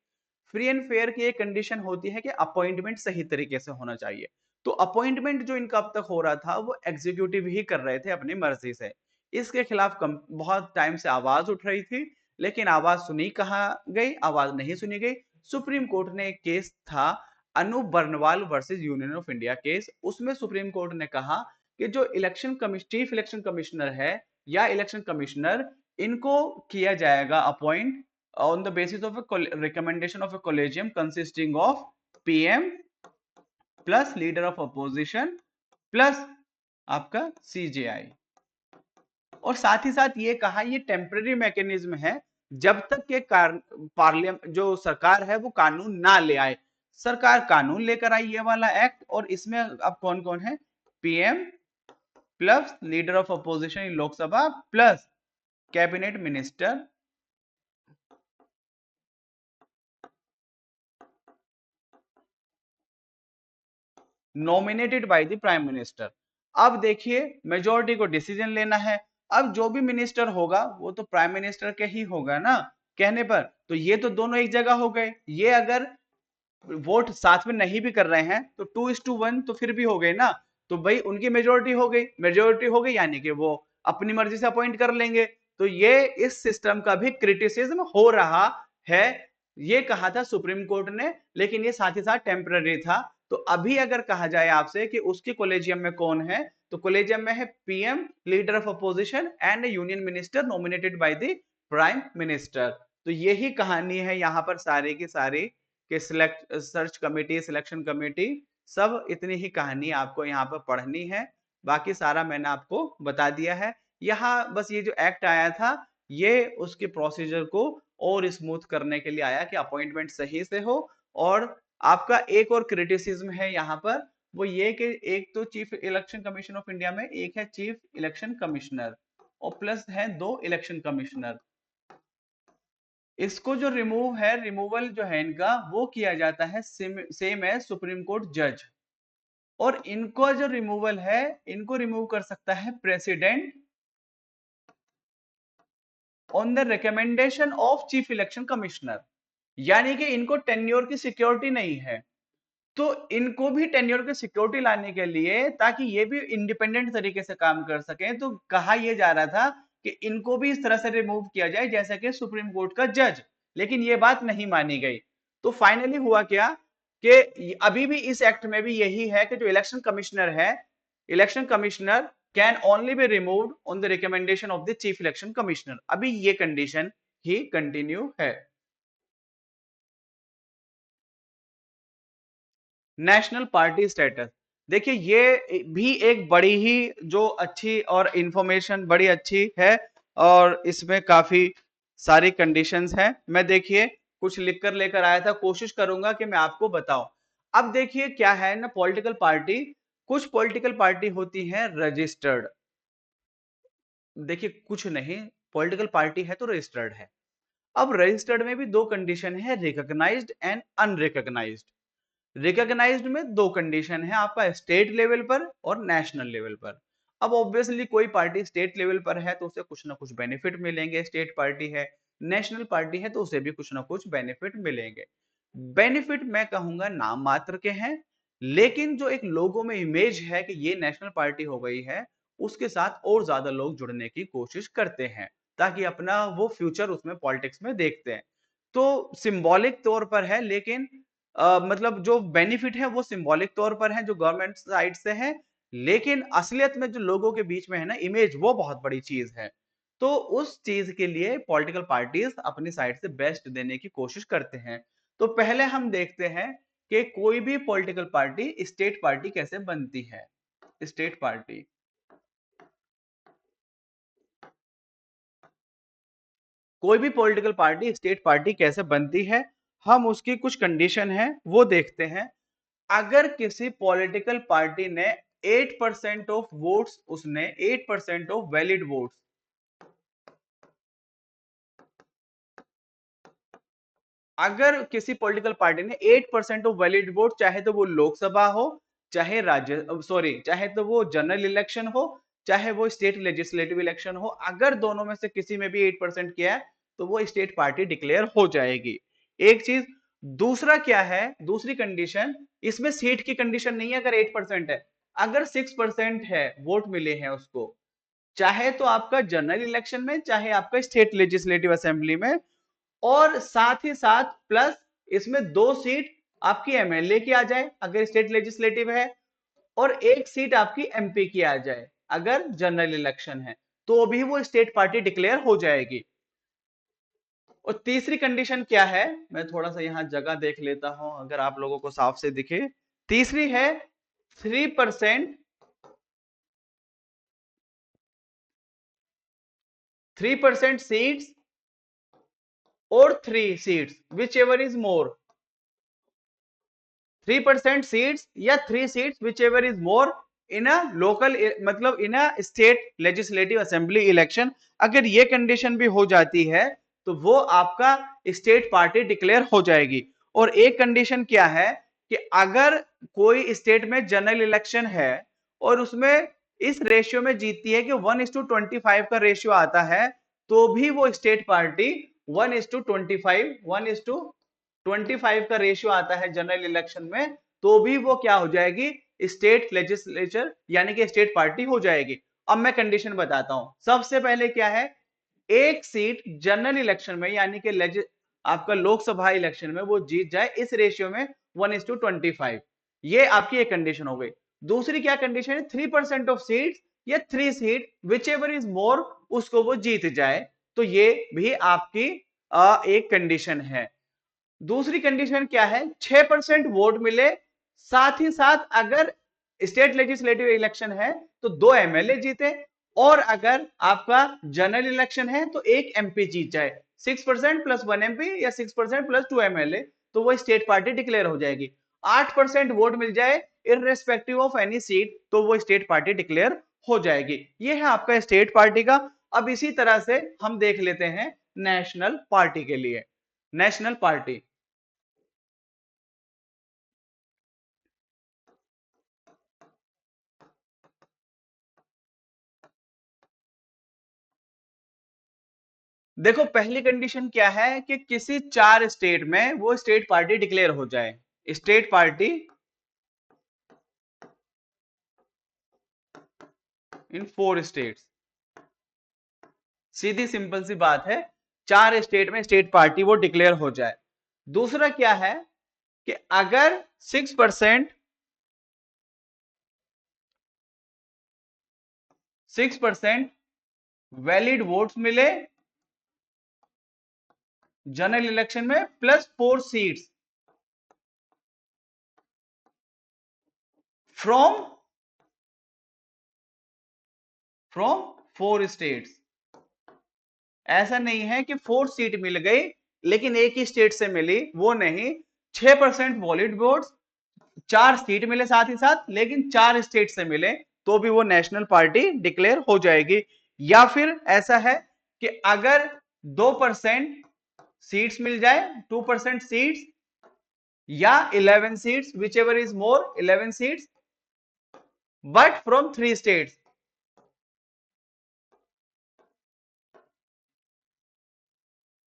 फ्री एंड फेयर की एक कंडीशन होती है कि अपॉइंटमेंट सही तरीके से होना चाहिए। तो अपॉइंटमेंट जो इनका अब तक हो रहा था वो एग्जीक्यूटिव ही कर रहे थे अपनी मर्जी से। इसके खिलाफ बहुत टाइम से आवाज उठ रही थी, लेकिन आवाज सुनी कहाँ गई, आवाज नहीं सुनी गई। सुप्रीम कोर्ट ने एक केस था, Anoop Barnwal versus union of India case. उसमें सुप्रीम कोर्ट ने कहा कि जो चीफ इलेक्शन कमिश्नर है या इलेक्शन कमिश्नर, इनको किया जाएगा appoint on the basis of a recommendation of a collegium consisting of PM plus leader of opposition plus आपका CJI। और साथ ही साथ ये कहा ये टेम्पररी मैकेनिज्म है, जब तक के पार्लियामेंट जो सरकार है वो कानून ना ले आए। सरकार कानून लेकर आई ये वाला एक्ट, और इसमें अब कौन कौन है, PM plus leader of opposition in Lok Sabha plus cabinet minister nominated by the prime minister. अब देखिए मेजोरिटी को डिसीजन लेना है। अब जो भी मिनिस्टर होगा वो तो प्राइम मिनिस्टर के ही होगा ना कहने पर। तो ये तो दोनों एक जगह हो गए। ये अगर वोट साथ में नहीं भी कर रहे हैं तो 2:1 तो फिर भी हो गए ना। तो भाई उनकी मेजोरिटी हो गई, मेजोरिटी हो गई यानी कि वो अपनी मर्जी से अपॉइंट कर लेंगे। तो ये इस सिस्टम का भी क्रिटिसिज्म हो रहा है। ये कहा था सुप्रीम कोर्ट ने, लेकिन ये साथ ही साथ टेम्पररी था। तो अभी अगर कहा जाए आपसे कि उसके कोलेजियम में कौन है, तो कोलेजियम में है PM, leader of opposition and union minister nominated by the prime minister. तो यही कहानी है यहाँ पर सारी की सारी कि select search committee, selection committee, सब इतनी ही कहानी आपको यहाँ पर पढ़नी है। बाकी सारा मैंने आपको बता दिया है। यहाँ बस ये जो एक्ट आया था ये उसके प्रोसीजर को और स्मूथ करने के लिए आया कि अपॉइंटमेंट सही से हो। और आपका एक और क्रिटिसिज्म है यहाँ पर, वो ये कि एक तो chief election commission of India में एक है चीफ इलेक्शन कमिश्नर और प्लस है 2 इलेक्शन कमिश्नर। इसको जो रिमूव है, रिमूवल जो है इनका वो किया जाता है सेम है सुप्रीम कोर्ट जज। और इनको जो रिमूवल है इनको रिमूव कर सकता है president on the recommendation of chief election commissioner. यानी कि इनको टेन्योर की सिक्योरिटी नहीं है। तो इनको भी टेन्योर की सिक्योरिटी लाने के लिए, ताकि ये भी इंडिपेंडेंट तरीके से काम कर सकें, तो कहा यह जा रहा था कि इनको भी इस तरह से रिमूव किया जाए जैसे कि सुप्रीम कोर्ट का जज। लेकिन ये बात नहीं मानी गई। तो फाइनली हुआ क्या कि अभी भी इस एक्ट में भी यही है कि जो इलेक्शन कमिश्नर है, election commissioner can only be removed on the recommendation of the chief election commissioner. अभी ये कंडीशन ही कंटिन्यू है। नेशनल पार्टी स्टेटस, देखिए ये भी एक बड़ी ही जो अच्छी और इंफॉर्मेशन बड़ी अच्छी है। और इसमें काफी सारी कंडीशंस हैं। मैं देखिए कुछ लिख कर लेकर आया था, कोशिश करूंगा कि मैं आपको बताऊं। अब देखिए क्या है ना, पॉलिटिकल पार्टी, कुछ पॉलिटिकल पार्टी होती है रजिस्टर्ड। देखिए कुछ नहीं, पॉलिटिकल पार्टी है तो रजिस्टर्ड है। अब रजिस्टर्ड में भी दो कंडीशन है, रिकॉग्नाइज्ड एंड अनरिकॉग्नाइज्ड। रिकॉग्नाइज्ड में दो कंडीशन है आपका, स्टेट लेवल पर और नेशनल लेवल पर। अब ऑब्वियसली कोई पार्टी स्टेट लेवल पर है तो उसे कुछ ना कुछ बेनिफिट मिलेंगे, स्टेट पार्टी है। नेशनल पार्टी है तो उसे भी कुछ ना कुछ बेनिफिट मिलेंगे। बेनिफिट मैं कहूंगा नाम मात्र के हैं, लेकिन जो एक लोगों में इमेज है कि ये नेशनल पार्टी हो गई है, उसके साथ और ज्यादा लोग जुड़ने की कोशिश करते हैं ताकि अपना वो फ्यूचर उसमें पॉलिटिक्स में देखते हैं। तो सिंबॉलिक तौर पर है, लेकिन मतलब जो बेनिफिट है वो सिंबॉलिक तौर पर है जो गवर्नमेंट साइड से है। लेकिन असलियत में जो लोगों के बीच में है ना इमेज, वो बहुत बड़ी चीज है। तो उस चीज के लिए पॉलिटिकल पार्टीज अपनी साइड से बेस्ट देने की कोशिश करते हैं। तो पहले हम देखते हैं कि कोई भी पॉलिटिकल पार्टी स्टेट पार्टी कैसे बनती है। स्टेट पार्टी, कोई भी पॉलिटिकल पार्टी स्टेट पार्टी कैसे बनती है, हम उसकी कुछ कंडीशन है वो देखते हैं। अगर किसी पॉलिटिकल पार्टी ने 8% ऑफ वोट्स, उसने 8% ऑफ वैलिड वोट्स, अगर किसी पॉलिटिकल पार्टी ने 8% ऑफ वैलिड वोट, चाहे तो वो लोकसभा हो, चाहे राज्य सॉरी चाहे तो वो जनरल इलेक्शन हो, चाहे वो स्टेट लेजिस्लेटिव इलेक्शन हो, अगर दोनों में से किसी में भी 8% किया है तो वो स्टेट पार्टी डिक्लेयर हो जाएगी। एक चीज। दूसरा क्या है, दूसरी कंडीशन, इसमें सीट की कंडीशन नहीं है। अगर 8% है, अगर 6% है वोट मिले हैं उसको, चाहे तो आपका जनरल इलेक्शन में चाहे आपका स्टेट लेजिस्लेटिव असेंबली में, और साथ ही साथ प्लस इसमें 2 सीट आपकी एमएलए की आ जाए अगर स्टेट लेजिस्लेटिव है, और 1 सीट आपकी एमपी की आ जाए अगर जनरल इलेक्शन है, तो भी वो स्टेट पार्टी डिक्लेयर हो जाएगी। और तीसरी कंडीशन क्या है, मैं थोड़ा सा यहां जगह देख लेता हूं अगर आप लोगों को साफ से दिखे। तीसरी है 3%, 3% सीट्स और 3 seats whichever is more. 3% seats या 3 seats whichever is more in a local, मतलब in a state legislative assembly election. अगर ये कंडीशन भी हो जाती है तो वो आपका स्टेट पार्टी डिक्लेयर हो जाएगी। और एक कंडीशन क्या है कि अगर कोई स्टेट में जनरल इलेक्शन है और उसमें इस रेशियो में जीतती है कि 1:25 का रेशियो आता है, तो भी वो स्टेट पार्टी 1:25 का रेशियो आता है जनरल इलेक्शन में, तो भी वो क्या हो जाएगी, स्टेट लेजिस्लेचर यानी कि स्टेट पार्टी हो जाएगी। अब मैं कंडीशन बताता हूं। सबसे पहले क्या है, एक सीट जनरल इलेक्शन में यानी कि आपका लोकसभा इलेक्शन में वो जीत जाए इस रेशियो में 1:25, ये आपकी एक कंडीशन हो गई। दूसरी क्या कंडीशन है, 3% ऑफ सीट या 3 सीट विच एवर इज मोर, उसको वो जीत जाए, तो ये भी आपकी एक कंडीशन है। दूसरी कंडीशन क्या है, 6% वोट मिले, साथ ही साथ अगर स्टेट लेजिस्लेटिव इलेक्शन है तो 2 एमएलए जीते, और अगर आपका जनरल इलेक्शन है तो एक एमपी जीत जाए, 6% प्लस 1 एमपी या 6% प्लस 2 एमएलए, तो वो स्टेट पार्टी डिक्लेयर हो जाएगी। 8% वोट मिल जाए इररेस्पेक्टिव ऑफ एनी सीट, तो वो स्टेट पार्टी डिक्लेयर हो जाएगी। ये है आपका स्टेट पार्टी का। अब इसी तरह से हम देख लेते हैं नेशनल पार्टी के लिए। नेशनल पार्टी, देखो पहली कंडीशन क्या है कि किसी 4 स्टेट में वो स्टेट पार्टी डिक्लेयर हो जाए। स्टेट पार्टी इन 4 स्टेट्स, सीधी सिंपल सी बात है, 4 स्टेट में स्टेट पार्टी वो डिक्लेयर हो जाए। दूसरा क्या है कि अगर 6% 6% वैलिड वोट्स मिले जनरल इलेक्शन में plus 4 seats from from 4 states. ऐसा नहीं है कि 4 सीट मिल गई लेकिन एक ही स्टेट से मिली, वो नहीं, 6% वॉलिड वोट्स, 4 सीट मिले साथ ही साथ लेकिन 4 स्टेट से मिले, तो भी वो नेशनल पार्टी डिक्लेयर हो जाएगी। या फिर ऐसा है कि अगर 2% सीट्स मिल जाए, 2% सीट्स या 11 seats whichever is more, 11 seats but from 3 states.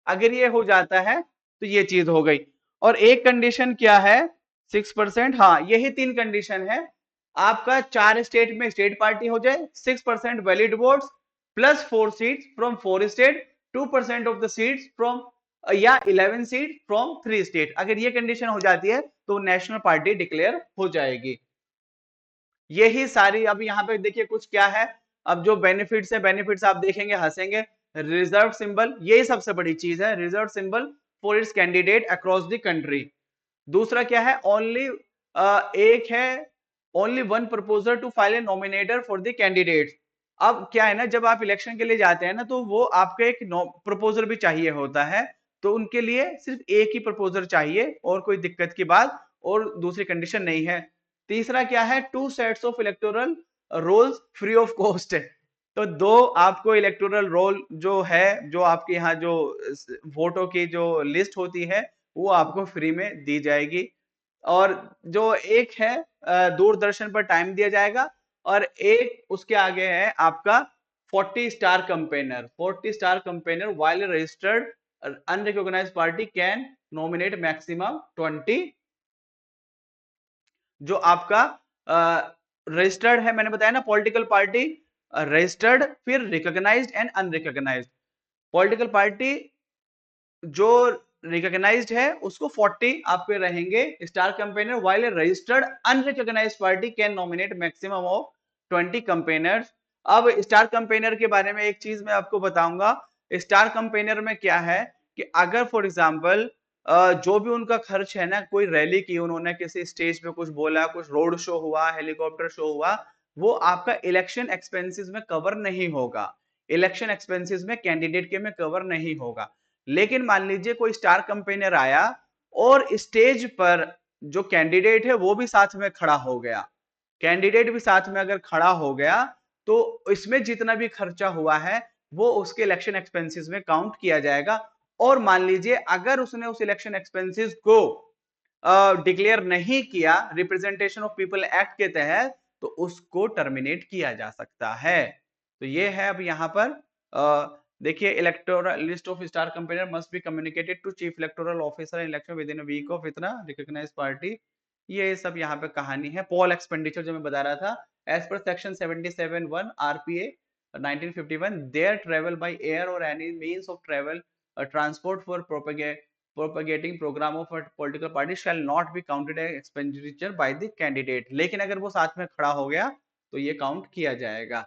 अगर ये हो जाता है तो ये चीज हो गई। और एक कंडीशन क्या है, 6%, हाँ यही 3 कंडीशन है। आपका 4 स्टेट में स्टेट पार्टी हो जाए, 6% valid votes plus 4 seats from 4 state, 2% of the seats from या 11 सीट फ्रॉम 3 स्टेट। अगर ये कंडीशन हो जाती है तो नेशनल पार्टी डिक्लेयर हो जाएगी। यही सारी, अब यहाँ पे देखिए कुछ क्या है, अब जो बेनिफिट्स है, बेनिफिट्स आप देखेंगे हंसेंगे। रिजर्व सिंबल, यही सबसे बड़ी चीज है, reserve symbol for its candidate across the country. दूसरा क्या है, ओनली एक है, only one proposer to file a nominator for the candidate. अब क्या है ना, जब आप इलेक्शन के लिए जाते हैं ना तो वो आपका एक प्रपोजर भी चाहिए होता है, तो उनके लिए सिर्फ एक ही प्रपोजर चाहिए और कोई दिक्कत की बात और दूसरी कंडीशन नहीं है। तीसरा क्या है, 2 sets of electoral rolls free of cost है, तो 2 आपको इलेक्टोरल रोल जो है, जो आपके यहाँ जो वोटों की जो लिस्ट होती है वो आपको फ्री में दी जाएगी। और जो एक है दूरदर्शन पर टाइम दिया जाएगा, और एक उसके आगे है आपका 40 star campaigner, 40 star campaigner while registered unrecognised party can nominate maximum 20। जो आपका रजिस्टर्ड है, मैंने बताया ना पॉलिटिकल पार्टी, रजिस्टर्ड, फिर recognised and unrecognised. Political party जो रिकॉग्नाइज्ड है उसको 40 आपके रहेंगे star campaigner, while registered unrecognised party can nominate maximum of 20 campaigners. अब स्टार कैंपेनर के बारे में एक चीज मैं आपको बताऊंगा। स्टार कैंपेनर में क्या है कि अगर फॉर एग्जांपल जो भी उनका खर्च है ना, कोई रैली की उन्होंने, किसी स्टेज पे कुछ बोला, कुछ रोड शो हुआ, हेलीकॉप्टर शो हुआ, वो आपका इलेक्शन एक्सपेंसेस में कवर नहीं होगा, इलेक्शन एक्सपेंसेस में कैंडिडेट के में कवर नहीं होगा। लेकिन मान लीजिए कोई स्टार कैंपेनर आया और स्टेज पर जो कैंडिडेट है वो भी साथ में खड़ा हो गया, कैंडिडेट भी साथ में अगर खड़ा हो गया, तो इसमें जितना भी खर्चा हुआ है वो उसके इलेक्शन एक्सपेंसेस में काउंट किया जाएगा। और मान लीजिए अगर उसने उस इलेक्शन एक्सपेंसेस को डिक्लेयर नहीं किया रिप्रेजेंटेशन ऑफ पीपल एक्ट के तहत, तो उसको टर्मिनेट किया जा सकता है। तो ये है अब यहाँ पर देखिए electoral list of star campaigner must be communicated to chief electoral officer in election within a week of इतना रिकॉग्नाइज्ड पार्टी। ये सब यहाँ पे कहानी है। पोल एक्सपेंडिचर जो मैं बता रहा था, as per section 77(1) RPA 1951, there travel by air और any means of travel transport for propagating program of a political party shall not be counted as expenditure by the candidate। लेकिन अगर वो साथ में खड़ा हो गया तो ये काउंट किया जाएगा।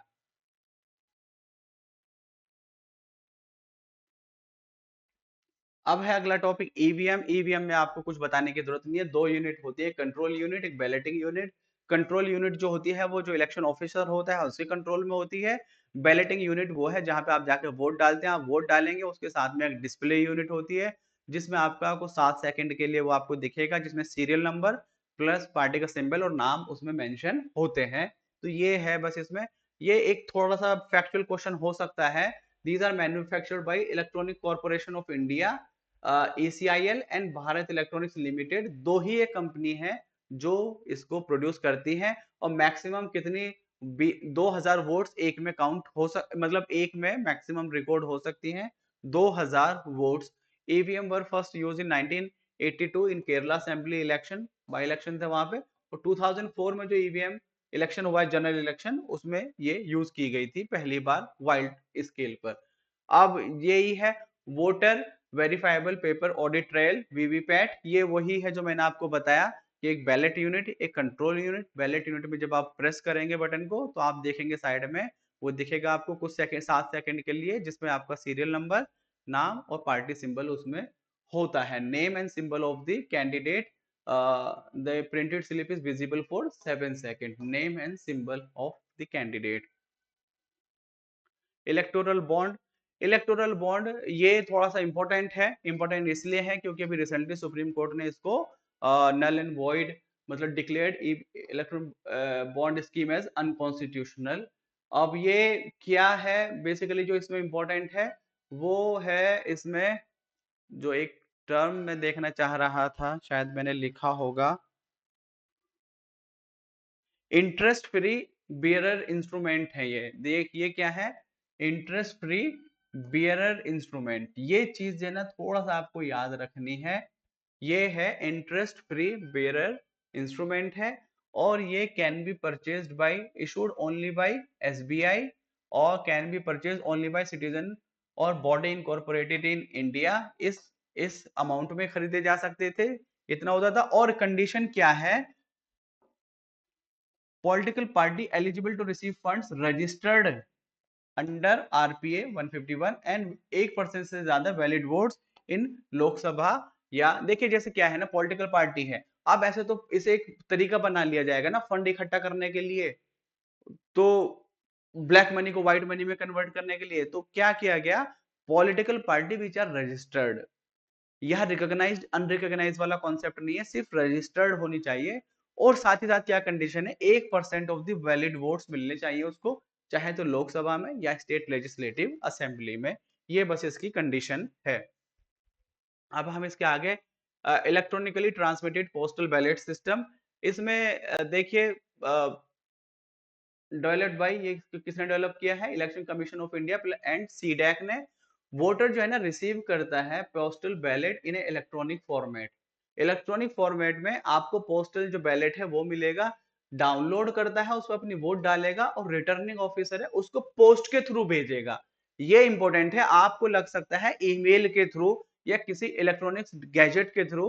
अब है अगला टॉपिक ईवीएम। ईवीएम में आपको कुछ बताने की जरूरत नहीं है। दो यूनिट होती है, कंट्रोल यूनिट, एक बैलेटिंग यूनिट। कंट्रोल यूनिट जो होती है वो जो इलेक्शन ऑफिसर होता है उसके कंट्रोल में होती है। बैलेटिंग यूनिट वो है जहां पे आप जाके वोट डालते हैं, आप वोट डालेंगे, उसके साथ में एक डिस्प्ले यूनिट होती है जिसमें आपका को 7 सेकंड के लिए वो आपको दिखेगा, जिसमें सीरियल नंबर प्लस पार्टी का सिंबल और नाम उसमें मेंशन होते हैं। तो ये है बस इसमें। ये एक थोड़ा सा फैक्चुअल क्वेश्चन हो सकता है। These are manufactured by electronic corporation of India, ECIL and Bharat Electronics Limited. दो ही एक कंपनी है जो इसको प्रोड्यूस करती है। और मैक्सिमम कितनी 2000 वोट्स एक में काउंट हो मतलब एक में मैक्सिमम रिकॉर्ड हो सकती हैं 2000 votes. EVM were first use in 1982 in Kerala assembly election, by election थे वहां पे। और 2004 में जो ईवीएम इलेक्शन हुआ है जनरल इलेक्शन, उसमें ये यूज की गई थी पहली बार वाइल्ड स्केल पर। अब यही है voter verifiable paper audit trial VVPAT. ये वही है जो मैंने आपको बताया कि एक बैलेट यूनिट, एक कंट्रोल यूनिट। बैलेट यूनिट में जब आप प्रेस करेंगे बटन को तो आप देखेंगे साइड में वो दिखेगा आपको कुछ सेकंड 7 सेकंड के लिए, जिसमें आपका सीरियल नंबर, नाम और पार्टी सिंबल उसमें होता है। Name and symbol of the candidate, the printed slip is visible for 7 second. Name and symbol of the candidate. Electoral bond. Electoral bond ये थोड़ा सा इंपॉर्टेंट है। इंपॉर्टेंट इसलिए है क्योंकि अभी रिसेंटली सुप्रीम कोर्ट ने इसको नल एंड वॉइड मतलब declared electoral bond scheme as unconstitutional. अब ये क्या है बेसिकली जो इसमें इंपॉर्टेंट है वो है इसमें जो एक टर्म में देखना चाह रहा था, शायद मैंने लिखा होगा, इंटरेस्ट फ्री बियरर इंस्ट्रूमेंट है ये। देख ये क्या है, इंटरेस्ट फ्री बियरर इंस्ट्रूमेंट। ये चीज है ना थोड़ा सा आपको याद रखनी है। ये है इंटरेस्ट फ्री बियरर इंस्ट्रूमेंट है और ये can be purchased by issued only by SBI और can be purchased only by citizen और बॉडी इनकॉर्पोरेटेड इन इंडिया। इस अमाउंट में खरीदे जा सकते थे, इतना होता था। और कंडीशन क्या है, political party eligible to receive funds registered under RPA 151 and 1% से ज्यादा वैलिड वोट्स इन लोकसभा। या देखिए जैसे क्या है ना, पॉलिटिकल पार्टी है, अब ऐसे तो इसे एक तरीका बना लिया जाएगा ना फंड इकट्ठा करने के लिए, तो ब्लैक मनी को व्हाइट मनी में कन्वर्ट करने के लिए। तो क्या किया गया, political party which are registered, यह रिकॉग्नाइज्ड अनरिकॉग्नाइज्ड वाला कॉन्सेप्ट नहीं है, सिर्फ रजिस्टर्ड होनी चाहिए। और साथ ही साथ क्या कंडीशन है, 1% ऑफ द वैलिड वोट्स मिलने चाहिए उसको, चाहे तो लोकसभा में या स्टेट लेजिस्लेटिव असेंबली में। ये बस इसकी कंडीशन है। अब हम इसके आगे electronically transmitted postal ballot system. इसमें देखिए डेवलप्ड बाय, ये किसने डेवलप किया है, election commission of India and CDAC ने। वोटर जो है ना रिसीव करता है पोस्टल बैलेट इन इलेक्ट्रॉनिक फॉर्मेट। इलेक्ट्रॉनिक फॉर्मेट में आपको पोस्टल जो बैलेट है वो मिलेगा, डाउनलोड करता है उसको, अपनी वोट डालेगा और रिटर्निंग ऑफिसर है उसको पोस्ट के थ्रू भेजेगा। ये इंपॉर्टेंट है, आपको लग सकता है ईमेल के थ्रू या किसी इलेक्ट्रॉनिक्स गैजेट के थ्रू,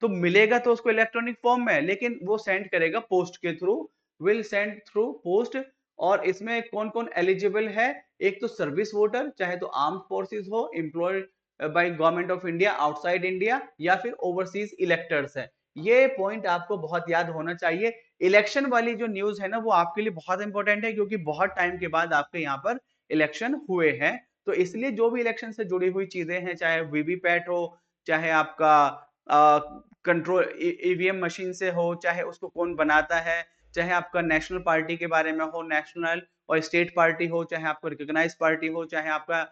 तो मिलेगा तो उसको इलेक्ट्रॉनिक फॉर्म में, लेकिन वो सेंड करेगा पोस्ट के through, will send through post. और इसमें कौन कौन एलिजिबल है, एक तो सर्विस वोटर, चाहे तो आर्म फोर्सेस हो, employed by government of India outside India, या फिर ओवरसीज इलेक्टर्स है। ये पॉइंट आपको बहुत याद होना चाहिए। इलेक्शन वाली जो न्यूज है ना वो आपके लिए बहुत इंपॉर्टेंट है क्योंकि बहुत टाइम के बाद आपके यहाँ पर इलेक्शन हुए हैं। तो इसलिए जो भी इलेक्शन से जुड़ी हुई चीजें हैं, चाहे वीवीपैट हो, चाहे आपका कंट्रोल ईवीएम मशीन से हो, चाहे उसको कौन बनाता है, चाहे आपका नेशनल पार्टी के बारे में हो, नेशनल और स्टेट पार्टी हो, चाहे आपको रिकॉग्नाइज पार्टी हो, चाहे आपका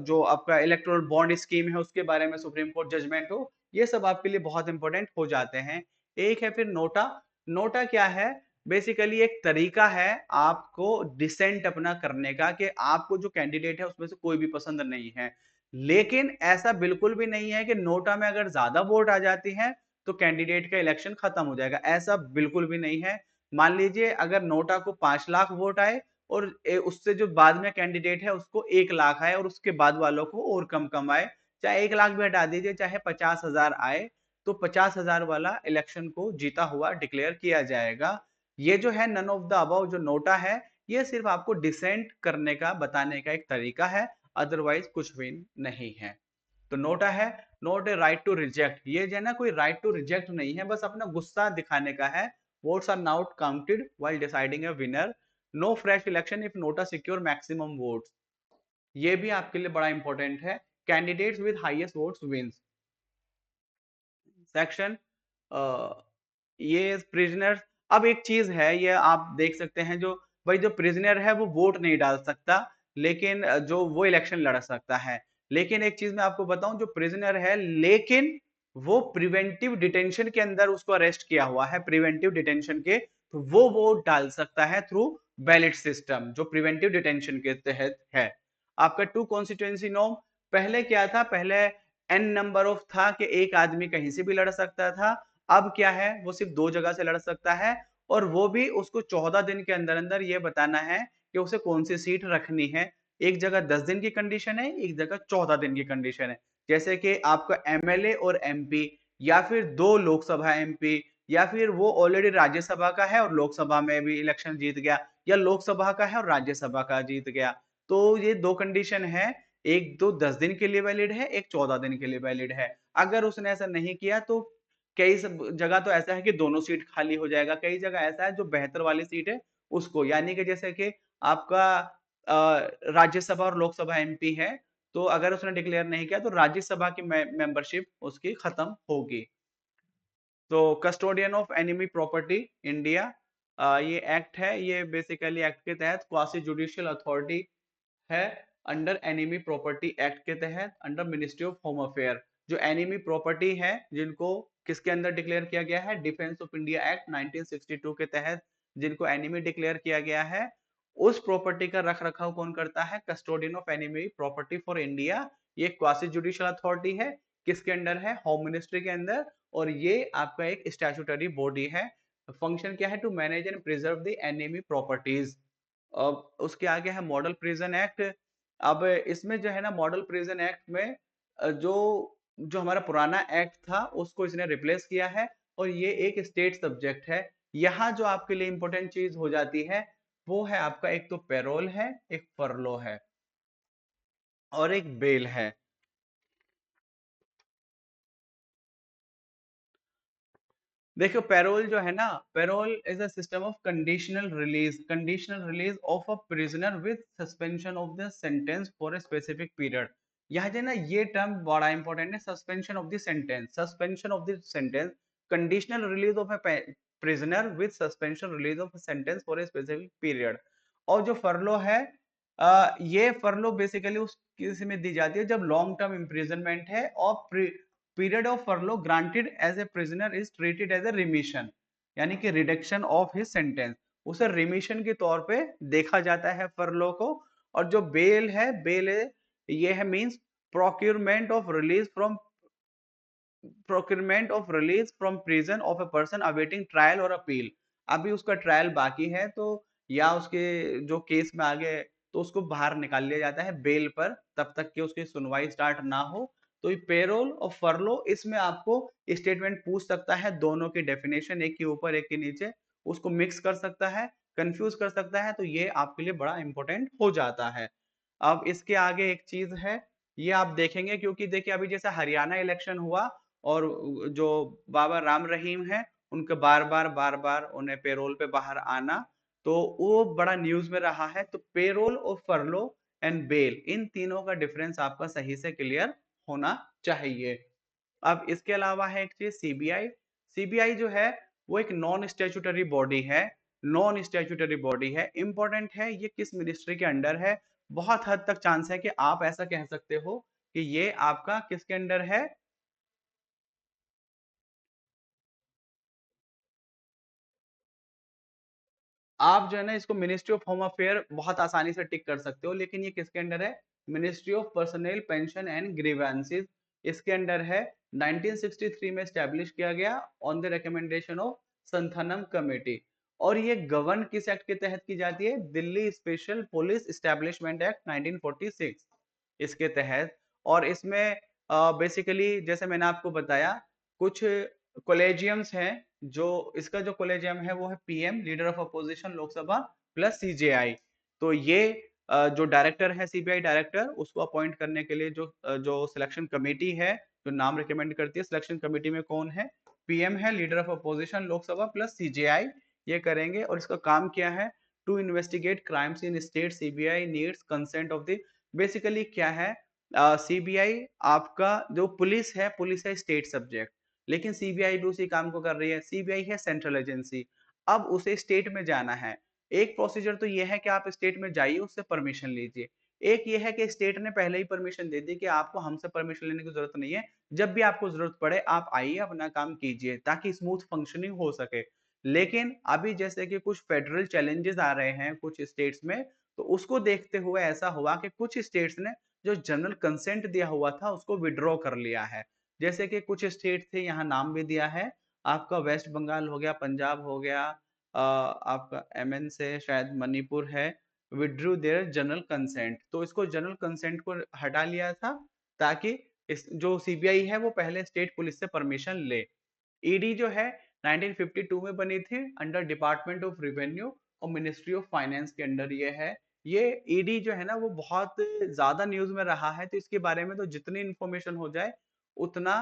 जो आपका इलेक्टोरल बॉन्ड स्कीम है उसके बारे में सुप्रीम कोर्ट जजमेंट हो, ये सब आपके लिए बहुत इंपॉर्टेंट हो जाते हैं। एक है फिर नोटा। नोटा क्या है, बेसिकली एक तरीका है आपको डिसेंट अपना करने का कि आपको जो कैंडिडेट है उसमें से कोई भी पसंद नहीं है। लेकिन ऐसा बिल्कुल भी नहीं है कि नोटा में अगर ज्यादा वोट आ जाती है तो कैंडिडेट का इलेक्शन खत्म हो जाएगा, ऐसा बिल्कुल भी नहीं है। मान लीजिए अगर नोटा को 5 लाख वोट आए और उससे जो बाद में कैंडिडेट है उसको 1 लाख आए और उसके बाद वालों को और कम कम आए, चाहे 1 लाख भी हटा दीजिए, चाहे 50,000 आए, तो 50,000 वाला इलेक्शन को जीता हुआ डिक्लेयर किया जाएगा। ये जो है नन ऑफ द अबव जो नोटा है, ये सिर्फ आपको डिसेंट करने का बताने का एक तरीका है, अदरवाइज कुछ भी नहीं है। तो नोटा है not a right to reject, ये जो है ना कोई राइट टू रिजेक्ट नहीं है, बस अपना गुस्सा दिखाने का है। Votes are not counted while deciding a winner, no fresh election if NOTA secure maximum votes. ये भी आपके लिए बड़ा इंपॉर्टेंट है। Candidates with highest votes wins. Section ये प्रिजनर, अब एक चीज है ये आप देख सकते हैं, जो भाई जो प्रिजनर है वो वोट नहीं डाल सकता, लेकिन जो वो इलेक्शन लड़ सकता है। लेकिन एक चीज मैं आपको बताऊं, जो प्रिजनर है लेकिन वो प्रिवेंटिव डिटेंशन के अंदर उसको अरेस्ट किया हुआ है, प्रिवेंटिव डिटेंशन के, तो वो वोट डाल सकता है थ्रू बैलेट सिस्टम, जो प्रिवेंटिव डिटेंशन के तहत है। आपका टू कॉन्स्टिट्यूएंसी नॉर्म, पहले क्या था, पहले एन नंबर ऑफ था कि एक आदमी कहीं से भी लड़ सकता था। अब क्या है, वो सिर्फ 2 जगह से लड़ सकता है, और वो भी उसको 14 दिन के अंदर अंदर ये बताना है कि उसे कौन सी सीट रखनी है। एक जगह 10 दिन की कंडीशन है, एक जगह 14 दिन की कंडीशन है। जैसे कि आपका एमएलए और एमपी, या फिर 2 लोकसभा एमपी, या फिर वो ऑलरेडी राज्यसभा का है और लोकसभा में भी इलेक्शन जीत गया, या लोकसभा का है और राज्यसभा का जीत गया। तो ये 2 कंडीशन है, एक तो 10 दिन के लिए वैलिड है, एक 14 दिन के लिए वैलिड है। अगर उसने ऐसा नहीं किया तो कई जगह तो ऐसा है कि दोनों सीट खाली हो जाएगा, कई जगह ऐसा है जो बेहतर वाली सीट है उसको, यानी कि जैसे कि आपका राज्यसभा और लोकसभा एमपी है, तो अगर उसने डिक्लेयर नहीं किया तो राज्यसभा की मेंबरशिप उसकी खत्म होगी। तो custodian of enemy property India, ये एक्ट है, ये बेसिकली एक्ट के तहत क्वासी जुडिशियल अथॉरिटी है, अंडर एनिमी प्रॉपर्टी एक्ट के तहत, under ministry of home affair. जो एनिमी प्रॉपर्टी है जिनको किसके अंदर डिक्लेयर किया गया है, डिफेंस ऑफ इंडिया एक्ट 1962 के तहत जिनको एनिमी डिक्लेयर किया गया है, उस प्रॉपर्टी का रख रखाव कौन करता है, custodian of enemy property for India. ये क्वासी जुडिशियल अथॉरिटी है, किसके अंडर है, होम मिनिस्ट्री के अंदर, और ये आपका एक स्टैट्यूटरी बॉडी है। फंक्शन क्या है, to manage and preserve the enemy properties. अब उसके आगे है मॉडल प्रिजन एक्ट। अब इसमें जो है ना मॉडल प्रिजन एक्ट में जो जो हमारा पुराना एक्ट था उसको इसने रिप्लेस किया है, और ये एक स्टेट सब्जेक्ट है। यहाँ जो आपके लिए इंपॉर्टेंट चीज हो जाती है वो है आपका, एक तो पेरोल है, एक फरलो है, और एक बेल है। देखो पैरोल जो है ना, parole is a system of conditional release of a prisoner with suspension of the sentence for a specific period. यहाँ जो है ना ये टर्म बड़ा इंपॉर्टेंट है, suspension of the sentence, suspension of the sentence, conditional release of a prisoner with suspension release of sentence for a specific period. और जो फरलो है, ये फरलो बेसिकली उस किसी में दी जाती है जब लॉन्ग टर्म इम्प्रिजनमेंट है, और period of furlough granted as a prisoner is treated as a remission, यानी कि रिडक्शन ऑफ हिज सेंटेंस, उसे रिमिशन के तौर पे देखा जाता है फरलो को। और जो बेल है, बेल है, ये है means procurement of release from procurement of release from prison of a person awaiting trial और अपील। अभी उसका ट्रायल बाकी है, तो या उसके जो केस में आगे, तो उसको बाहर निकाल लिया जाता है बेल पर, तब तक कि उसकी सुनवाई स्टार्ट ना हो। तो ये पेरोल और फरलो, इसमें आपको स्टेटमेंट पूछ सकता है, दोनों की डेफिनेशन एक के ऊपर एक के नीचे, उसको मिक्स कर सकता है, कंफ्यूज कर सकता है, तो ये आपके लिए बड़ा इंपॉर्टेंट हो जाता है। अब इसके आगे एक चीज है, ये आप देखेंगे, क्योंकि देखिए अभी जैसे हरियाणा इलेक्शन हुआ, और जो बाबा राम रहीम है, उनके बार बार उन्हें पेरोल पे बाहर आना, तो वो बड़ा न्यूज में रहा है। तो पेरोल और फरलो एंड बेल, इन तीनों का डिफरेंस आपका सही से क्लियर होना चाहिए। अब इसके अलावा है एक चीज सीबीआई। सीबीआई जो है वो एक नॉन स्टैट्यूटरी बॉडी है, नॉन स्टैट्यूटरी बॉडी है, इंपॉर्टेंट है, ये किस मिनिस्ट्री के अंडर है। बहुत हद तक चांस है कि आप ऐसा कह सकते हो कि ये आपका किसके अंडर है, आप जो है ना इसको मिनिस्ट्री ऑफ होम अफेयर बहुत आसानी से टिक कर सकते हो, लेकिन ये किसके अंडर है? Ministry of personal pension and grievances, इसके अंडर है। 1963 में स्टैब्लिश किया गया on the recommendation of Santhanam committee. और ये गवर्न किस एक्ट के तहत की जाती है? Delhi special police establishment act 1946 इसके तहत। और इसमें बेसिकली जैसे मैंने आपको बताया, कुछ कॉलेजियम्स हैं। जो इसका जो कॉलेजियम है वो है PM, leader of opposition Lok Sabha, plus CJI. तो ये जो डायरेक्टर है, सीबीआई डायरेक्टर, उसको अपॉइंट करने के लिए जो सिलेक्शन कमेटी है, जो नाम रिकमेंड करती है, सिलेक्शन कमेटी में कौन है? पीएम है, leader of opposition Lok Sabha plus CJI, ये करेंगे। और इसका काम क्या है? To investigate crimes in state. CBI needs consent of the, basically क्या है, सीबीआई आपका जो पुलिस है स्टेट सब्जेक्ट, लेकिन सीबीआई भी उसी काम को कर रही है। सीबीआई है सेंट्रल एजेंसी, अब उसे स्टेट में जाना है। एक प्रोसीजर तो ये है कि आप स्टेट में जाइए, उससे परमिशन लीजिए। एक ये है कि स्टेट ने पहले ही परमिशन दे दी कि आपको हमसे परमिशन लेने की जरूरत नहीं है, जब भी आपको जरूरत पड़े आप आइए, अपना काम कीजिए, ताकि स्मूथ फंक्शनिंग हो सके। लेकिन अभी जैसे कि कुछ फेडरल चैलेंजेस आ रहे हैं कुछ स्टेट्स में, तो उसको देखते हुए ऐसा हुआ कि कुछ स्टेट्स ने जो जनरल कंसेंट दिया हुआ था उसको विड्रॉ कर लिया है। जैसे कि कुछ स्टेट थे, यहाँ नाम भी दिया है, आपका वेस्ट बंगाल हो गया, पंजाब हो गया, आपका एमएन से शायद मणिपुर है, विड्रू देयर जनरल कंसेंट। तो इसको जनरल कंसेंट को हटा लिया था, ताकि इस जो सीबीआई है वो पहले स्टेट पुलिस से परमिशन ले। ईडी जो है 1952 में बनी थी, अंडर डिपार्टमेंट ऑफ रेवेन्यू और मिनिस्ट्री ऑफ फाइनेंस के अंडर ये है। ये ईडी जो है ना वो बहुत ज्यादा न्यूज में रहा है, तो इसके बारे में तो जितनी इंफॉर्मेशन हो जाए उतना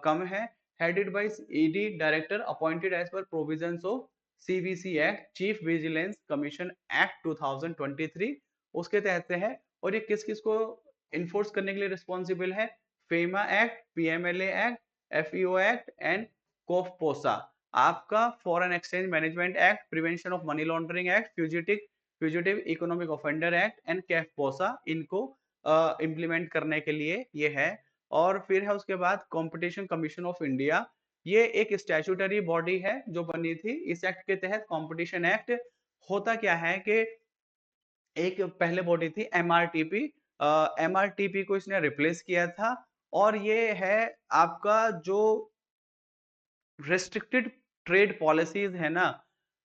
कम है। Headed by ED director appointed as per provisions of CVC act, chief vigilance commission act 2023, उसके तहत है। और ये किस किस को इन्फोर्स करने के लिए रिस्पॉन्सिबल है? FEMA act, PMLA act, FEO act and COFEPOSA. आपका foreign exchange management act, prevention of money laundering act, fugitive economic offender act and COFEPOSA, इनको इम्प्लीमेंट करने के लिए ये है। और फिर है उसके बाद कंपटीशन कमीशन ऑफ इंडिया। ये एक स्टैट्यूटरी बॉडी है जो बनी थी इस एक्ट के तहत, कंपटीशन एक्ट। होता क्या है कि एक पहले बॉडी थी एमआरटीपी, एमआरटीपी को इसने रिप्लेस किया था। और ये है आपका जो रेस्ट्रिक्टेड ट्रेड पॉलिसीज है ना,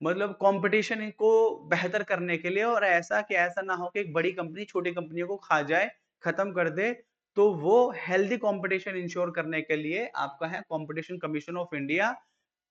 मतलब कंपटीशन को बेहतर करने के लिए, और ऐसा कि ऐसा ना हो कि एक बड़ी कंपनी छोटी कंपनियों को खा जाए, खत्म कर दे। तो वो हेल्दी कंपटीशन इंश्योर करने के लिए आपका है competition commission of India.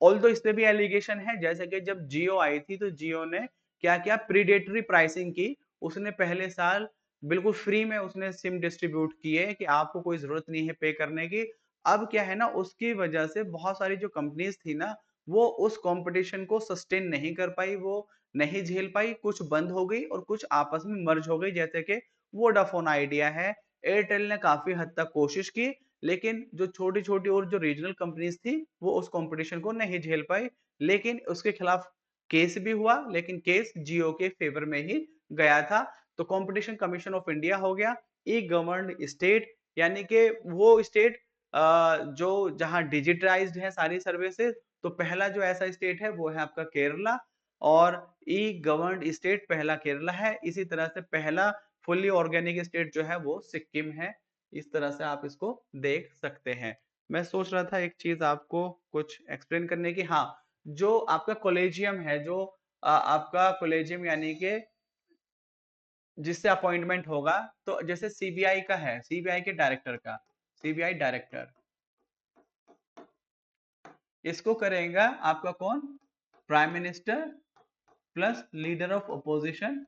Although इस पे भी एलिगेशन है, जैसे कि जब जियो आई थी तो जियो ने क्या किया, प्रीडेटरी प्राइसिंग की। उसने पहले साल बिल्कुल फ्री में उसने सिम डिस्ट्रीब्यूट किए कि आपको कोई जरूरत नहीं है पे करने की। अब क्या है ना, उसकी वजह से बहुत सारी जो कंपनीज थी ना, वो उस कंपटीशन को सस्टेन नहीं कर पाई, वो नहीं झेल पाई, कुछ बंद हो गई और कुछ आपस में मर्ज हो गई। जैसे कि वोडाफोन आइडिया है, एयरटेल ने काफी हद तक कोशिश की, लेकिन जो छोटी छोटी और जो रीजनल कंपनीज थी वो उस कंपटीशन को नहीं झेल पाई। लेकिन उसके खिलाफ केस भी हुआ, लेकिन केस जियो के फेवर में ही गया था। तो कंपटीशन कमीशन ऑफ इंडिया हो गया। ई गवर्नड स्टेट, यानी कि वो स्टेट जो जहां डिजिटाइज्ड है सारी सर्विसेज। तो पहला जो ऐसा स्टेट है वो है आपका केरला, और ई गवर्नड स्टेट पहला केरला है। इसी तरह से पहला फुल्ली ऑर्गेनिक स्टेट जो है वो सिक्किम है। इस तरह से आप इसको देख सकते हैं। मैं सोच रहा था एक चीज आपको कुछ एक्सप्लेन करने की। हाँ, जो आपका कॉलेजियम है, जो आपका कॉलेजियम यानी कि जिससे अपॉइंटमेंट होगा, तो जैसे सीबीआई का है, सीबीआई के डायरेक्टर का, सीबीआई डायरेक्टर, इसको करेगा आपका कौन? Prime minister plus leader of opposition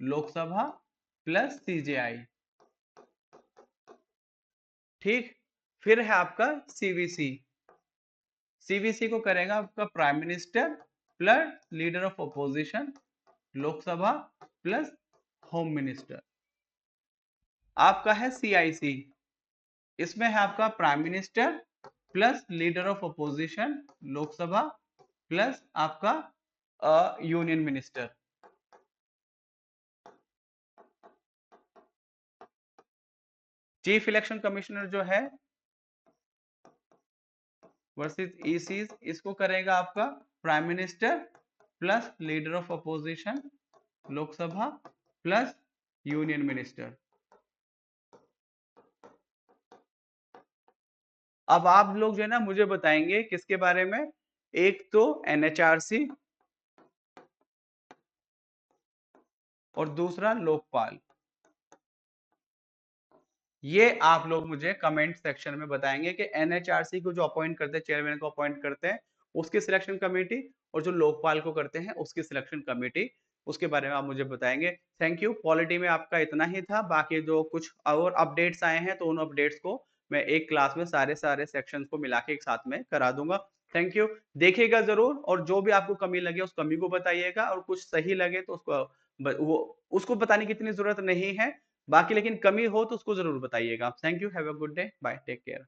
Lok Sabha plus CJI. ठीक। फिर है आपका सीवीसी, सीवीसी को करेगा आपका prime minister plus leader of opposition Lok Sabha plus home minister. आपका है सीआईसी, इसमें है आपका prime minister plus leader of opposition Lok Sabha plus आपका union minister. Chief election commissioner जो है वर्सेस ईसीज, इसको करेगा आपका prime minister plus leader of opposition Lok Sabha plus union minister. अब आप लोग जो है ना मुझे बताएंगे किसके बारे में, एक तो एनएचआरसी और दूसरा लोकपाल। ये आप लोग मुझे कमेंट सेक्शन में बताएंगे कि एनएचआरसी को जो अपॉइंट करते हैं, चेयरमैन को अपॉइंट करते हैं, उसकी सिलेक्शन कमेटी, और जो लोकपाल को करते हैं उसकी सिलेक्शन कमेटी, उसके बारे में आप मुझे बताएंगे। Thank you. पॉलिटी में आपका इतना ही था, बाकी जो कुछ और अपडेट्स आए हैं तो उन अपडेट्स को मैं एक क्लास में सारे सारे सेक्शंस को मिला के एक साथ में करा दूंगा। Thank you. देखिएगा जरूर, और जो भी आपको कमी लगे उस कमी को बताइएगा, और कुछ सही लगे तो उसको वो उसको बताने की इतनी जरूरत नहीं है, बाकी लेकिन कमी हो तो उसको ज़रूर बताइएगा। Thank you, have a good day, bye, take care.